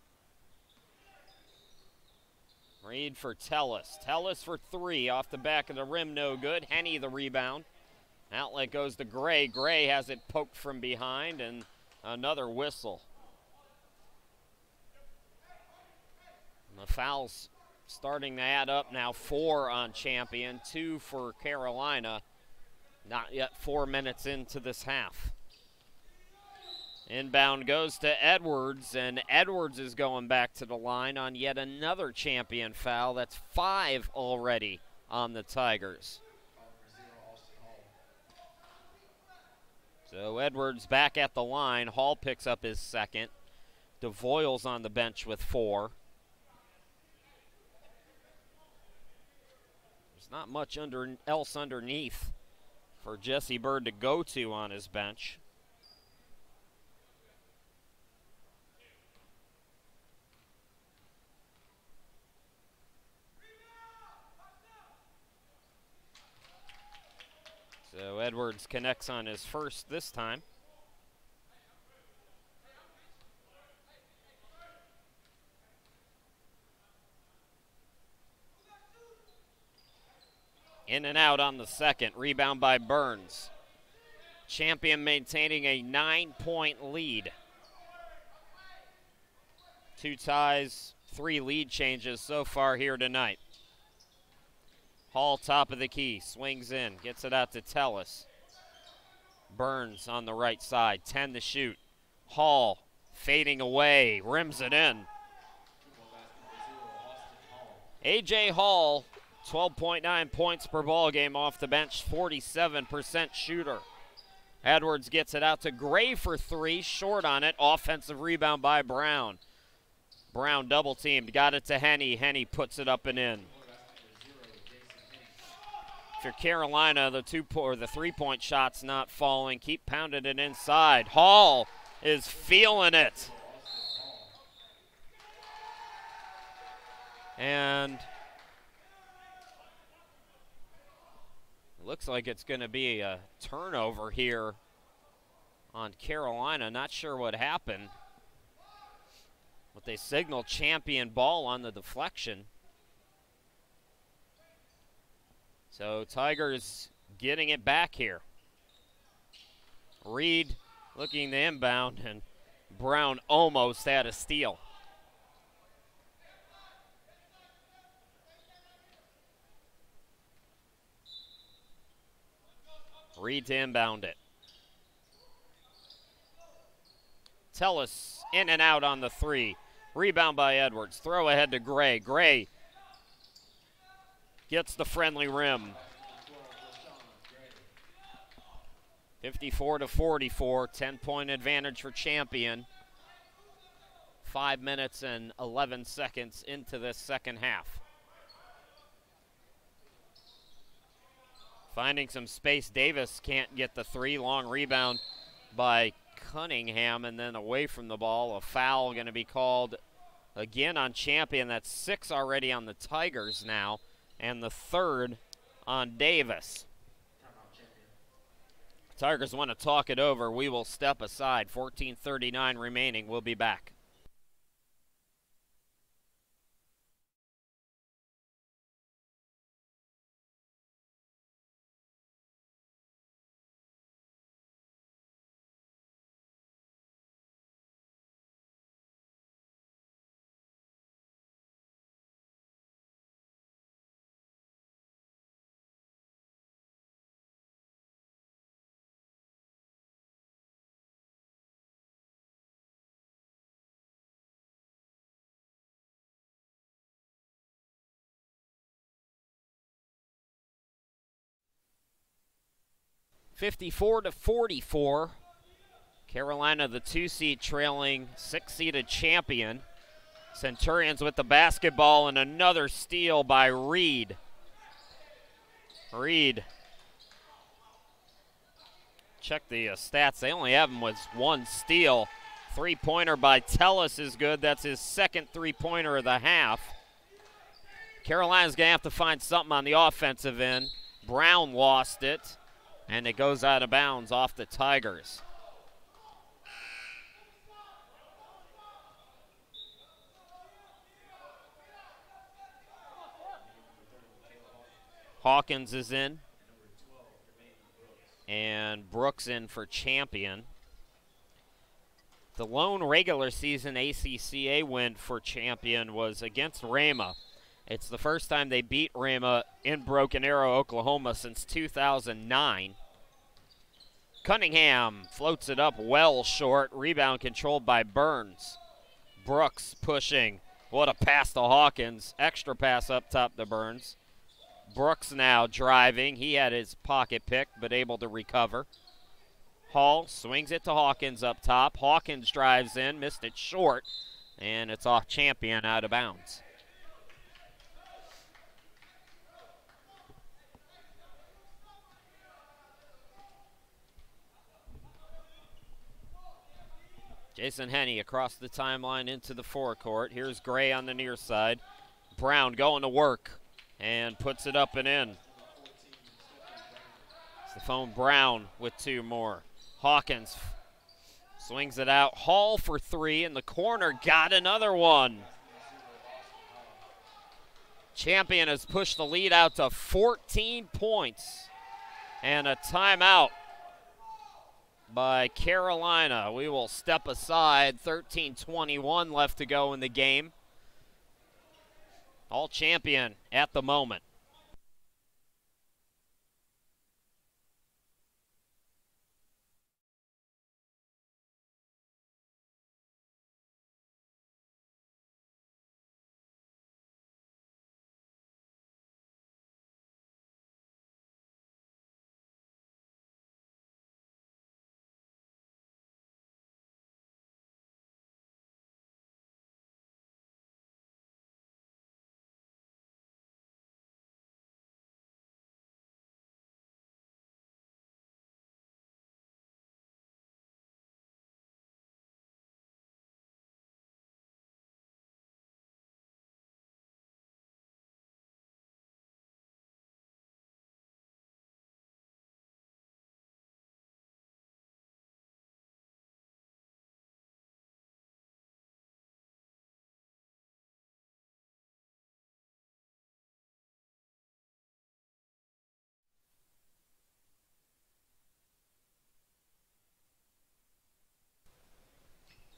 Reed for Tellis. Tellis for 3 off the back of the rim, no good. Henny the rebound. Outlet goes to Gray. Gray has it poked from behind, and another whistle. And the fouls starting to add up now. 4 on Champion, 2 for Carolina. Not yet 4 minutes into this half. Inbound goes to Edwards, and Edwards is going back to the line on yet another Champion foul. That's 5 already on the Tigers. So Edwards back at the line. Hall picks up his second. DeVoyle's on the bench with 4. There's not much else underneath for Jesse Bird to go to on his bench. So Edwards connects on his first this time. In and out on the second. Rebound by Burns. Champion maintaining a 9-point lead. 2 ties, 3 lead changes so far here tonight. Hall top of the key, swings in, gets it out to Tellis. Burns on the right side, 10 to shoot. Hall fading away, rims it in. A.J. Hall, 12.9 points per ball game off the bench, 47% shooter. Edwards gets it out to Gray for 3, short on it, offensive rebound by Brown. Brown double teamed, got it to Henny. Henny puts it up and in. If you're Carolina, the 3-point shot's not falling. Keep pounding it inside. Hall is feeling it. And it looks like it's going to be a turnover here on Carolina. Not sure what happened. But they signal champion ball on the deflection. So Tigers getting it back here. Reed looking to inbound, and Brown almost had a steal. Reed to inbound it. Tellis in and out on the 3. Rebound by Edwards. Throw ahead to Gray. Gray gets the friendly rim. 54-44, 10-point advantage for Champion. 5 minutes and 11 seconds into this second half. Finding some space, Davis can't get the 3. Long rebound by Cunningham, and then away from the ball. A foul going to be called again on Champion. That's 6 already on the Tigers now, and the 3rd on Davis. Tigers want to talk it over. We will step aside. 14:39 remaining. We'll be back. (54-44). Carolina, the 2-seed, trailing 6-seeded Champion. Centurions with the basketball, and another steal by Reed. Reed. Check the stats. They only have him with 1 steal. 3-pointer by Tellis is good. That's his 2nd 3-pointer of the half. Carolina's going to have to find something on the offensive end. Brown lost it, and it goes out of bounds off the Tigers. Hawkins is in, and Brooks in for Champion. The lone regular season ACCA win for Champion was against Rama. It's the first time they beat Rama in Broken Arrow, Oklahoma since 2009. Cunningham floats it up well short. Rebound controlled by Burns. Brooks pushing. What a pass to Hawkins. Extra pass up top to Burns. Brooks now driving. He had his pocket picked, but able to recover. Hall swings it to Hawkins up top. Hawkins drives in, missed it short, and it's off Champion, out of bounds. Jason Henney across the timeline into the forecourt. Here's Gray on the near side. Brown going to work and puts it up and in. Stephone Brown with 2 more. Hawkins swings it out. Hall for 3 in the corner. Got another one. Champion has pushed the lead out to 14 points. And a timeout by Carolina. We will step aside. 13:21 left to go in the game. All Champion at the moment.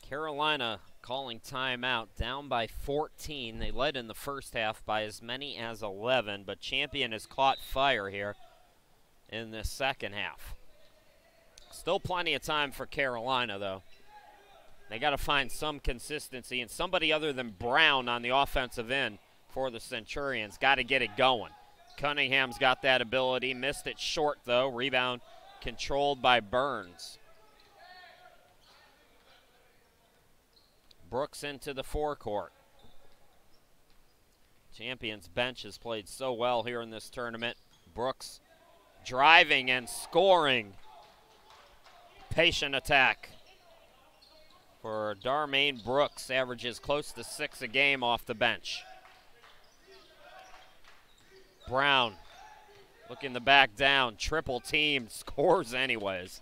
Carolina calling timeout, down by 14. They led in the first half by as many as 11, but Champion has caught fire here in the second half. Still plenty of time for Carolina, though. They got to find some consistency, and somebody other than Brown on the offensive end for the Centurions got to get it going. Cunningham's got that ability. Missed it short, though. Rebound controlled by Burns. Brooks into the forecourt. Champions bench has played so well here in this tournament. Brooks driving and scoring. Patient attack for Darmaine Brooks. Averages close to 6 a game off the bench. Brown looking to back down. Triple team, scores anyways.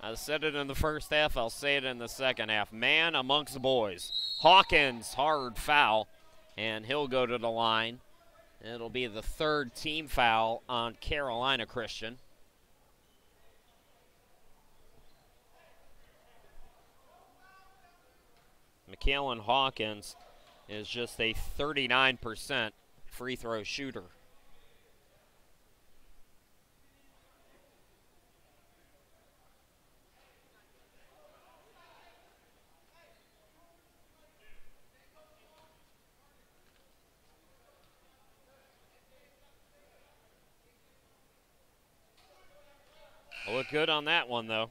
I said it in the first half, I'll say it in the second half. Man amongst boys. Hawkins, hard foul, and he'll go to the line. It'll be the third team foul on Carolina Christian. McKellen Hawkins is just a 39% free throw shooter. Look good on that one, though.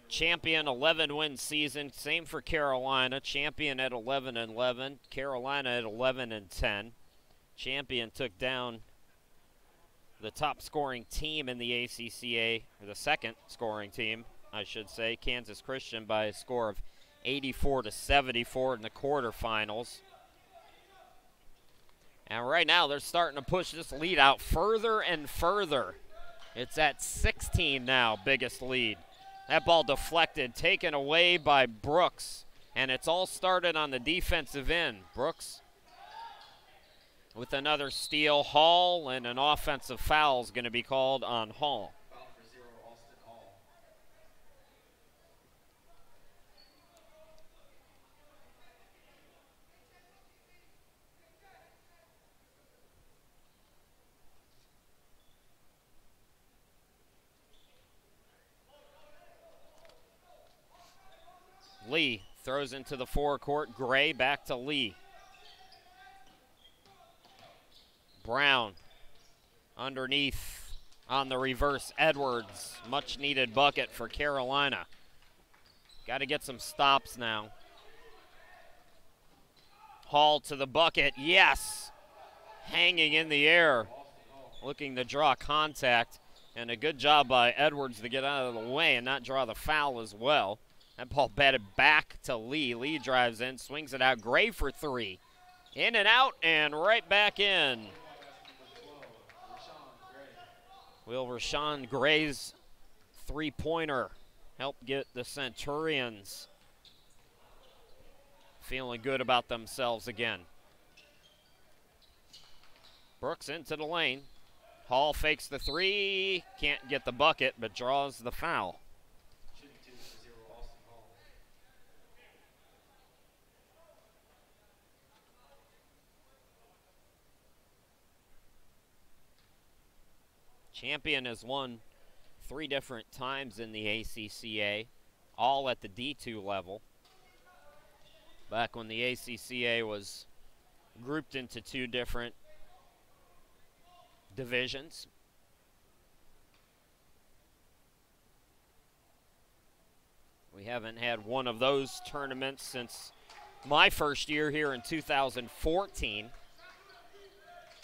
Champion 11-win season. Same for Carolina. Champion at 11-11. Carolina at 11-10. Champion took down the top scoring team in the ACCA, or the second scoring team, I should say, Kansas Christian, by a score of 84-74 in the quarterfinals. And right now they're starting to push this lead out further and further. It's at 16 now, biggest lead. That ball deflected, taken away by Brooks, and it's all started on the defensive end. Brooks with another steal. Hall, and an offensive foul is going to be called on Hall. Foul for 0, Austin Hall. Lee throws into the forecourt. Gray back to Lee. Brown underneath on the reverse. Edwards, much needed bucket for Carolina. Got to get some stops now. Hall to the bucket, yes. Hanging in the air, looking to draw contact, and a good job by Edwards to get out of the way and not draw the foul as well. That ball batted back to Lee. Lee drives in, swings it out. Gray for three. In and out and right back in. Will Rashawn Gray's three-pointer help get the Centurions feeling good about themselves again. Brooks into the lane. Hall fakes the three. Can't get the bucket, but draws the foul. Champion has won 3 different times in the ACCA, all at the D2 level. Back when the ACCA was grouped into 2 different divisions. We haven't had one of those tournaments since my first year here in 2014.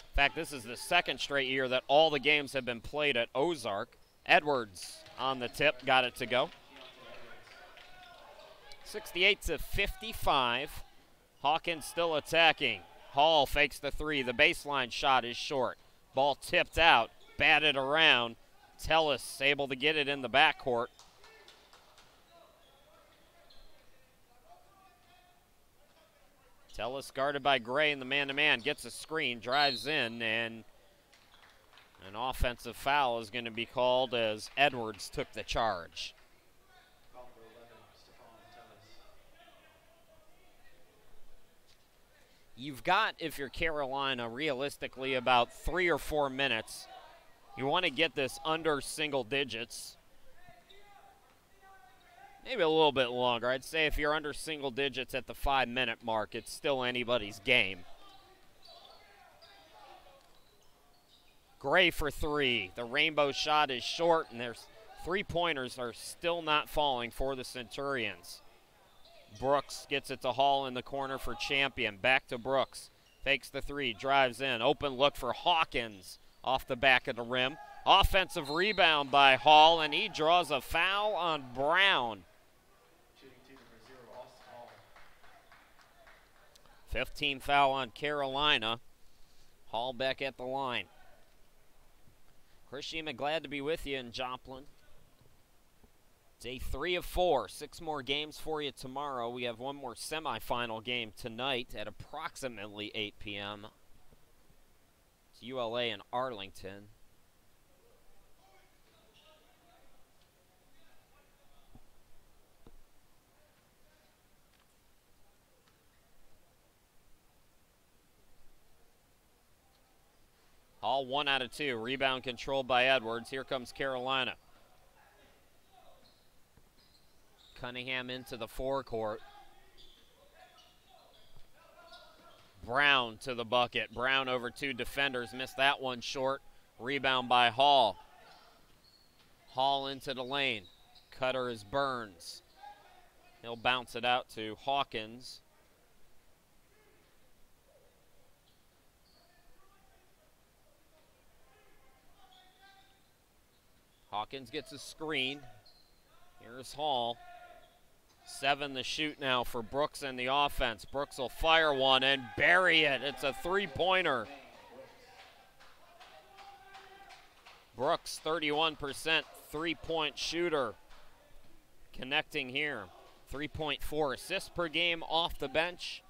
In fact, this is the 2nd straight year that all the games have been played at Ozark. Edwards on the tip, got it to go. 68-55. Hawkins still attacking. Hall fakes the three. The baseline shot is short. Ball tipped out, batted around. Tellis able to get it in the backcourt. Tellis guarded by Gray in the man-to-man, gets a screen, drives in, and an offensive foul is going to be called as Edwards took the charge. you've got, if you're Carolina, realistically about 3 or 4 minutes. You want to get this under single digits. Maybe a little bit longer. I'd say if you're under single digits at the 5-minute mark, it's still anybody's game. Gray for 3. The rainbow shot is short, and there's 3-pointers are still not falling for the Centurions. Brooks gets it to Hall in the corner for Champion. Back to Brooks. Fakes the 3, drives in. Open look for Hawkins off the back of the rim. Offensive rebound by Hall, and he draws a foul on Brown. 15 foul on Carolina. Hall back at the line. Chris Sheeman, glad to be with you in Joplin. Day 3 of 4. 6 more games for you tomorrow. We have one more semifinal game tonight at approximately 8 p.m. It's ULA and Arlington. Hall 1 out of 2. Rebound controlled by Edwards. Here comes Carolina. Cunningham into the forecourt. Brown to the bucket. Brown over 2 defenders. Missed that one short. Rebound by Hall. Hall into the lane. Cutter is Burns. He'll bounce it out to Hawkins. Hawkins gets a screen. Here's Hall. 7 to shoot now for Brooks and the offense. Brooks will fire one and bury it. It's a 3-pointer. Brooks, 31% 3-point shooter. Connecting here. 3.4 assists per game off the bench.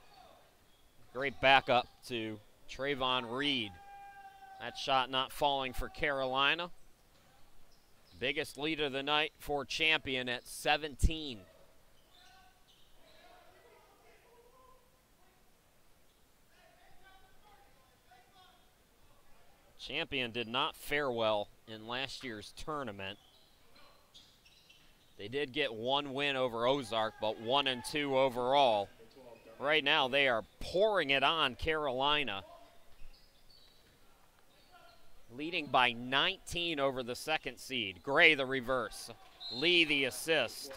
Great backup to Trayvon Reed. That shot not falling for Carolina. Biggest lead of the night for Champion at 17. Champion did not fare well in last year's tournament. They did get 1 win over Ozark, but 1 and 2 overall. Right now they are pouring it on Carolina, leading by 19 over the 2nd seed. Gray the reverse. Lee the assist.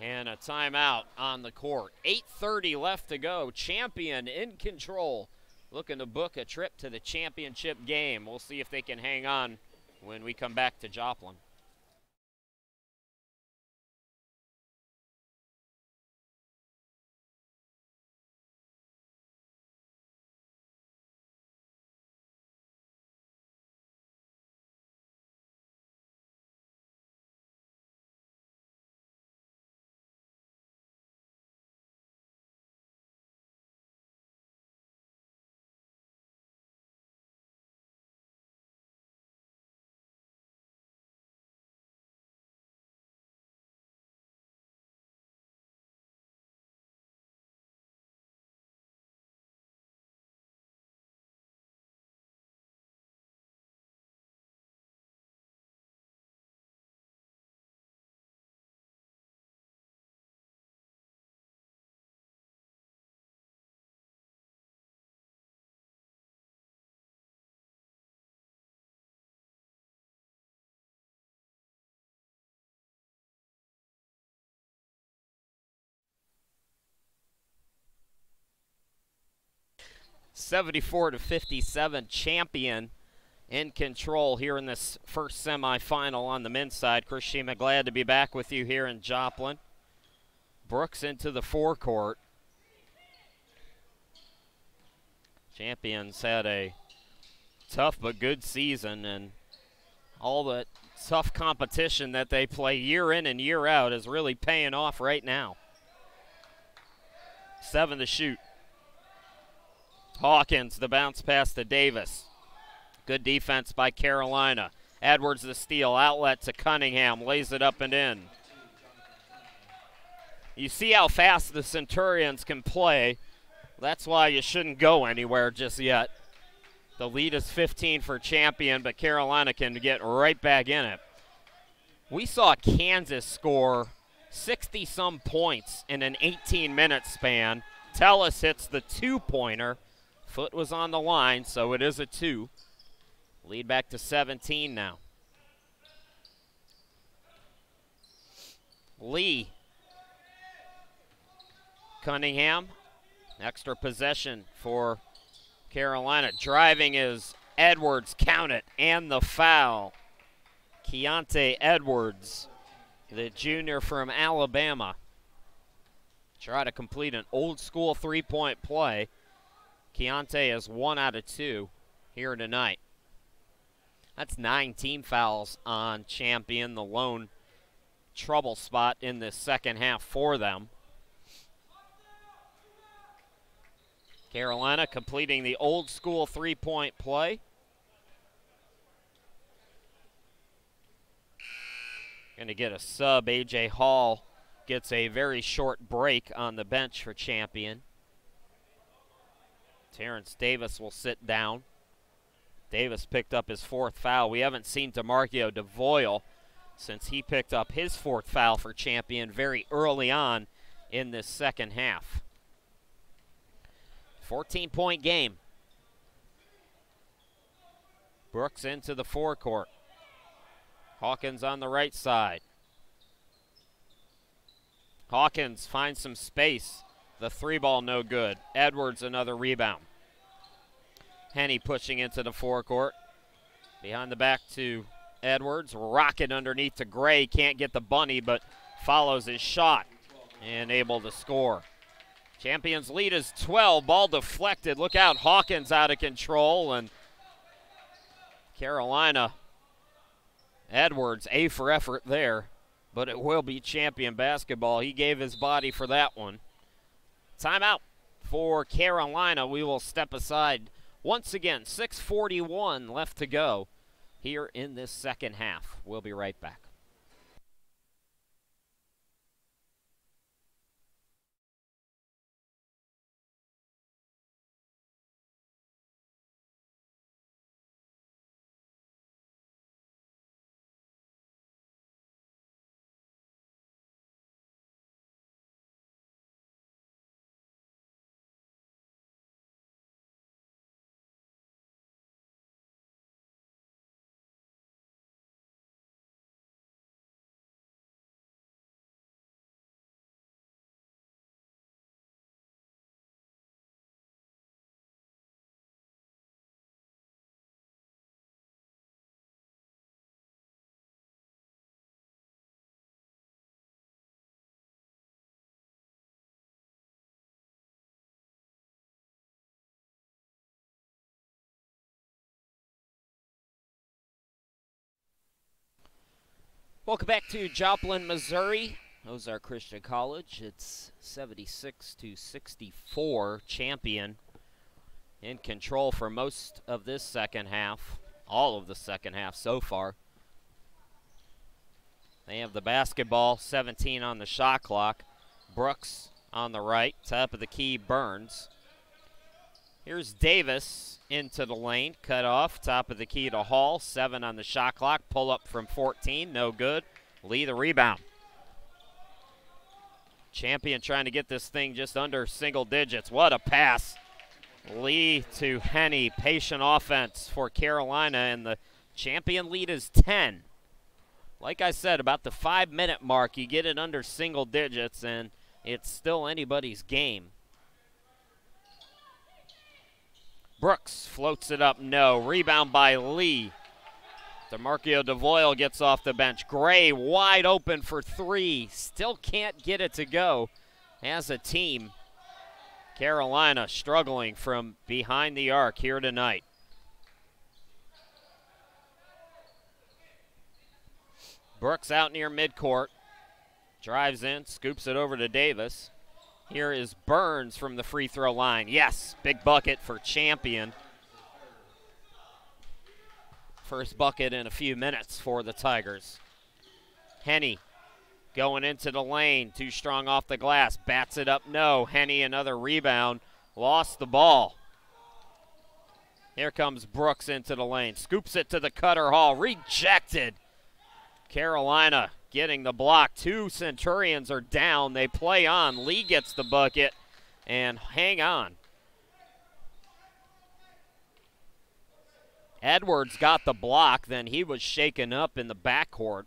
And a timeout on the court. 8:30 left to go. Champion in control. Looking to book a trip to the championship game. We'll see if they can hang on when we come back to Joplin. (74-57), Champion in control here in this first semifinal on the men's side. Chris Shima, glad to be back with you here in Joplin. Brooks into the forecourt. Champions had a tough but good season, and all the tough competition that they play year in and year out is really paying off right now. 7 to shoot. Hawkins, the bounce pass to Davis. Good defense by Carolina. Edwards the steal, outlet to Cunningham, lays it up and in. You see how fast the Centurions can play. That's why you shouldn't go anywhere just yet. The lead is 15 for Champion, but Carolina can get right back in it. We saw Kansas score 60-some points in an 18-minute span. Tellis hits the two-pointer. Foot was on the line, so it is a 2. Lead back to 17 now. Lee. Cunningham. Extra possession for Carolina. Driving is Edwards. Count it. And the foul. Keontae Edwards, the junior from Alabama. Try to complete an old-school three-point play. Keontae is 1 out of 2 here tonight. That's 9 team fouls on Champion, the lone trouble spot in the second half for them. Carolina completing the old-school three-point play. Going to get a sub. A.J. Hall gets a very short break on the bench for Champion. Terrence Davis will sit down. Davis picked up his 4th foul. We haven't seen DeMarco DeVoyle since he picked up his 4th foul for Champion very early on in this second half. 14-point game. Brooks into the forecourt. Hawkins on the right side. Hawkins finds some space. The 3-ball no good. Edwards another rebound. Henny pushing into the forecourt. Behind the back to Edwards. Rocket underneath to Gray. Can't get the bunny, but follows his shot and able to score. Champions lead is 12. Ball deflected. Look out. Hawkins out of control. And Carolina, Edwards, A for effort there. But it will be Champion basketball. He gave his body for that one. Timeout for Carolina. We will step aside once again. 6:41 left to go here in this second half. We'll be right back. Welcome back to Joplin, Missouri. Ozark Christian College. It's 76-64. Champion in control for most of this second half. All of the second half so far. They have the basketball, 17 on the shot clock. Brooks on the right. Top of the key, Burns. Here's Davis into the lane, cut off, top of the key to Hall, 7 on the shot clock, pull up from 14, no good. Lee the rebound. Champion trying to get this thing just under single digits. What a pass. Lee to Henny, patient offense for Carolina, and the Champion lead is 10. Like I said, about the 5-minute mark, you get it under single digits, and it's still anybody's game. Brooks floats it up, no. Rebound by Lee. DeMarco DeVoyle gets off the bench. Gray wide open for 3. Still can't get it to go as a team. Carolina struggling from behind the arc here tonight. Brooks out near midcourt. Drives in, scoops it over to Davis. Here is Burns from the free throw line. Yes, big bucket for Champion. First bucket in a few minutes for the Tigers. Henny going into the lane. Too strong off the glass. Bats it up, no. Henny another rebound. lost the ball. Here comes Brooks into the lane. Scoops it to the cutter Hall. Rejected. Carolina getting the block. 2 Centurions are down. They play on. Lee gets the bucket and hang on. Edwards got the block, then he was shaken up in the backcourt.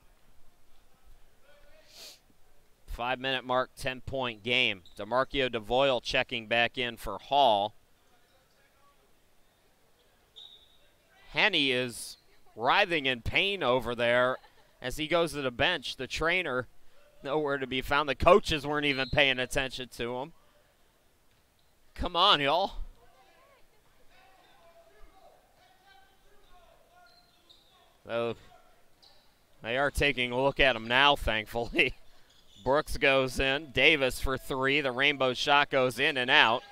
5-minute mark, 10-point game. DeMarco DeVoyle checking back in for Hall. Henne is writhing in pain over there as he goes to the bench. The trainer, nowhere to be found. The coaches weren't even paying attention to him. Come on, y'all. So they are taking a look at him now, thankfully. Brooks goes in. Davis for 3. The rainbow shot goes in and out.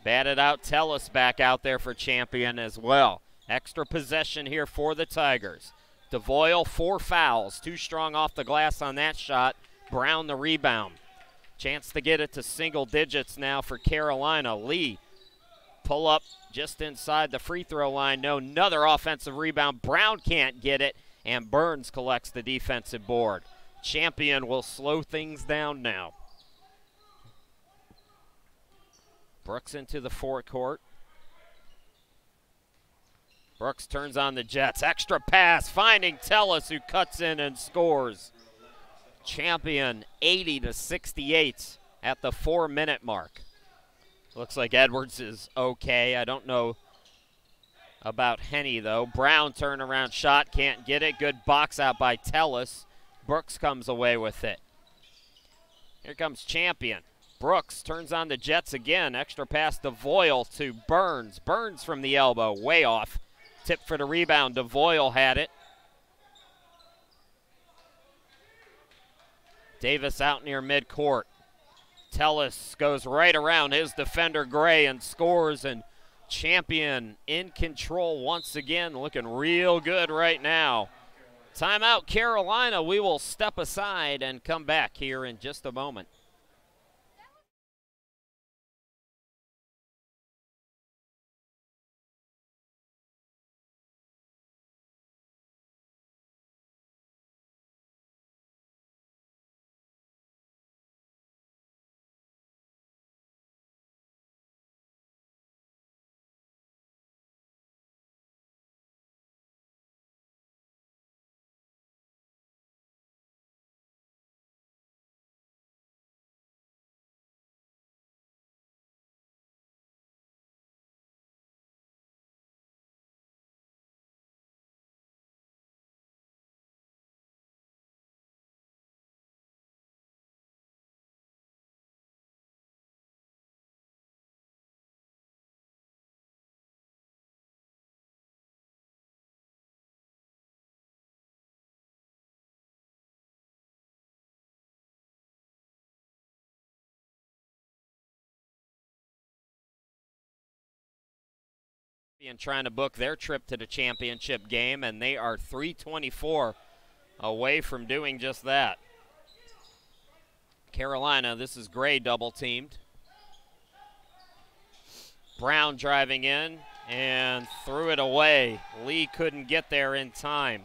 Batted out. Tellis back out there for Champion as well. Extra possession here for the Tigers. DeVoyle, 4 fouls. Too strong off the glass on that shot. Brown the rebound. Chance to get it to single digits now for Carolina. Lee, pull up just inside the free throw line. No, another offensive rebound. Brown can't get it, and Burns collects the defensive board. Champion will slow things down now. Brooks into the forecourt. Brooks turns on the Jets. Extra pass, finding Tellis, who cuts in and scores. Champion 80-68 at the 4-minute mark. Looks like Edwards is okay. I don't know about Henne, though. Brown turnaround shot, can't get it. Good box out by Tellis. Brooks comes away with it. Here comes Champion. Brooks turns on the Jets again. Extra pass DeVoyle to Burns. Burns from the elbow, way off. Tip for the rebound. DeVoyle had it. Davis out near midcourt. Tellis goes right around his defender Gray and scores, and Champion in control once again, looking real good right now. Timeout Carolina. We will step aside and come back here in just a moment. Trying to book their trip to the championship game, and they are 3:24 away from doing just that. Carolina, this is Gray double teamed. Brown driving in and threw it away. Lee couldn't get there in time.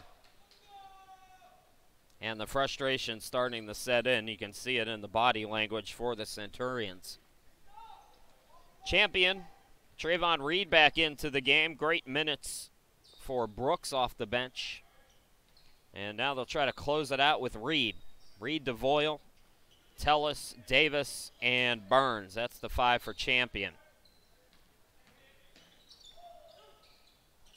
And the frustration starting to set in. You can see it in the body language for the Centurions. Champion, Trayvon Reed back into the game. Great minutes for Brooks off the bench. And now they'll try to close it out with Reed. Reed, DeVoyle, Tellis, Davis, and Burns. That's the 5 for Champion.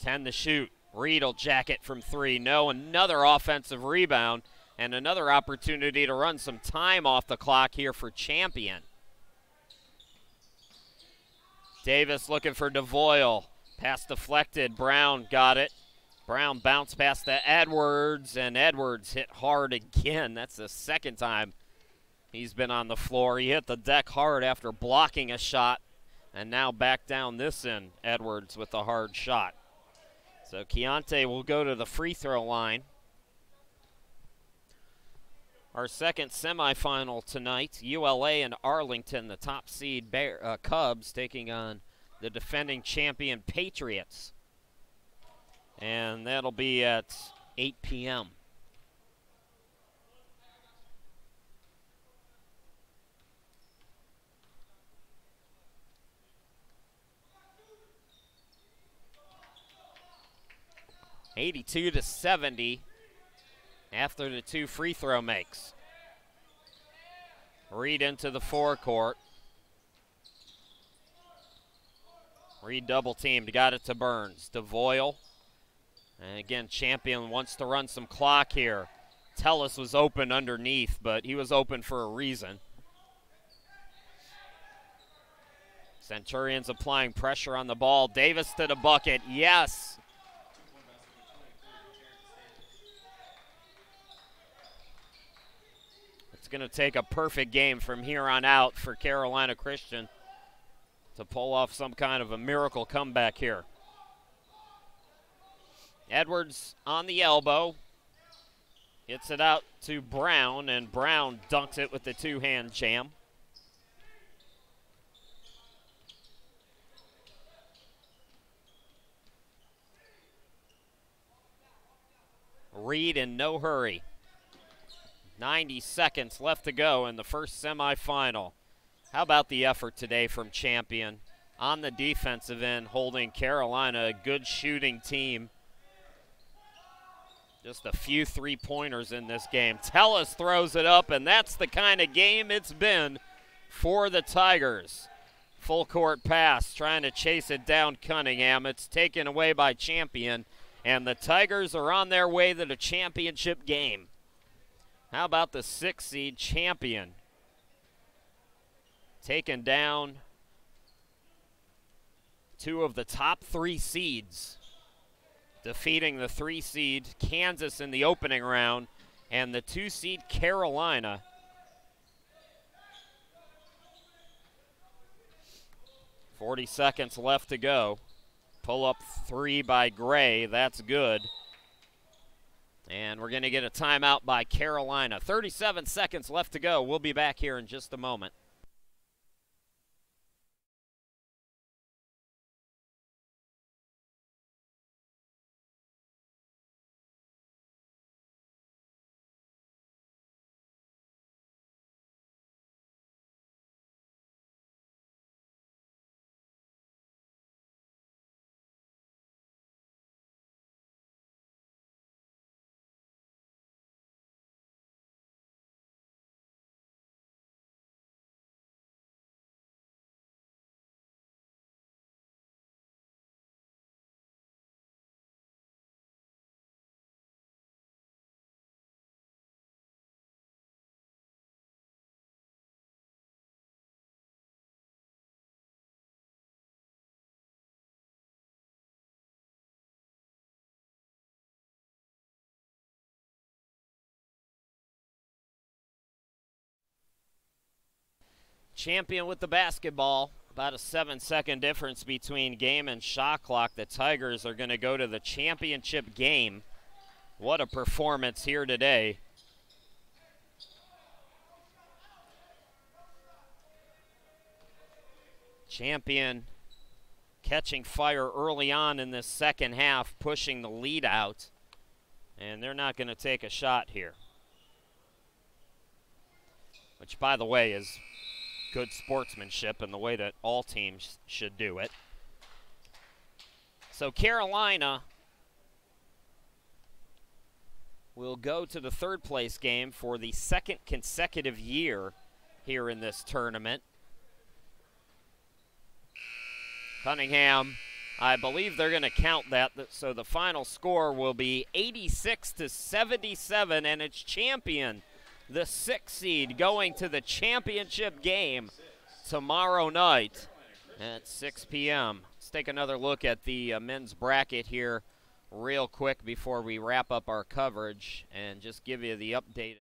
10 to shoot. Reed will jack it from 3. No, another offensive rebound and another opportunity to run some time off the clock here for Champion. Davis looking for DeVoyle. Pass deflected. Brown got it. Brown bounced past to Edwards, and Edwards hit hard again. That's the second time he's been on the floor. He hit the deck hard after blocking a shot, and now back down this end, Edwards with a hard shot. So Keontae will go to the free throw line. Our second semifinal tonight, ULA and Arlington, the top seed Cubs taking on the defending champion Patriots. And that'll be at 8 p.m. (82-70) after the 2 free throw makes. Reed into the forecourt. Reed double teamed, got it to Burns. DeVoyle. And again, Champion wants to run some clock here. Tellis was open underneath, but he was open for a reason. Centurions applying pressure on the ball. Davis to the bucket, yes. It's going to take a perfect game from here on out for Carolina Christian to pull off some kind of a miracle comeback here. Edwards on the elbow. Gets it out to Brown, and Brown dunks it with the two-hand jam. Reed in no hurry. 90 seconds left to go in the first semifinal. How about the effort today from Champion on the defensive end, holding Carolina, a good shooting team. Just a few three-pointers in this game. Tellis throws it up, and that's the kind of game it's been for the Tigers. Full court pass, trying to chase it down Cunningham. It's taken away by Champion, and the Tigers are on their way to the championship game. How about the 6th seed Champion? Taking down 2 of the top 3 seeds. Defeating the 3 seed Kansas in the opening round and the 2 seed Carolina. .40 seconds left to go. Pull up 3 by Gray, that's good. And we're going to get a timeout by Carolina. 37 seconds left to go. We'll be back here in just a moment. Champion with the basketball. About a 7-second difference between game and shot clock. The Tigers are going to go to the championship game. What a performance here today. Champion catching fire early on in this second half, pushing the lead out. And they're not going to take a shot here. Which, by the way, is good sportsmanship and the way that all teams should do it. So Carolina will go to the 3rd place game for the 2nd consecutive year here in this tournament. Cunningham, I believe they're going to count that, so the final score will be 86-77, and it's Champion, the 6th seed, going to the championship game tomorrow night at 6 p.m. Let's take another look at the men's bracket here real quick before we wrap up our coverage and just give you the update.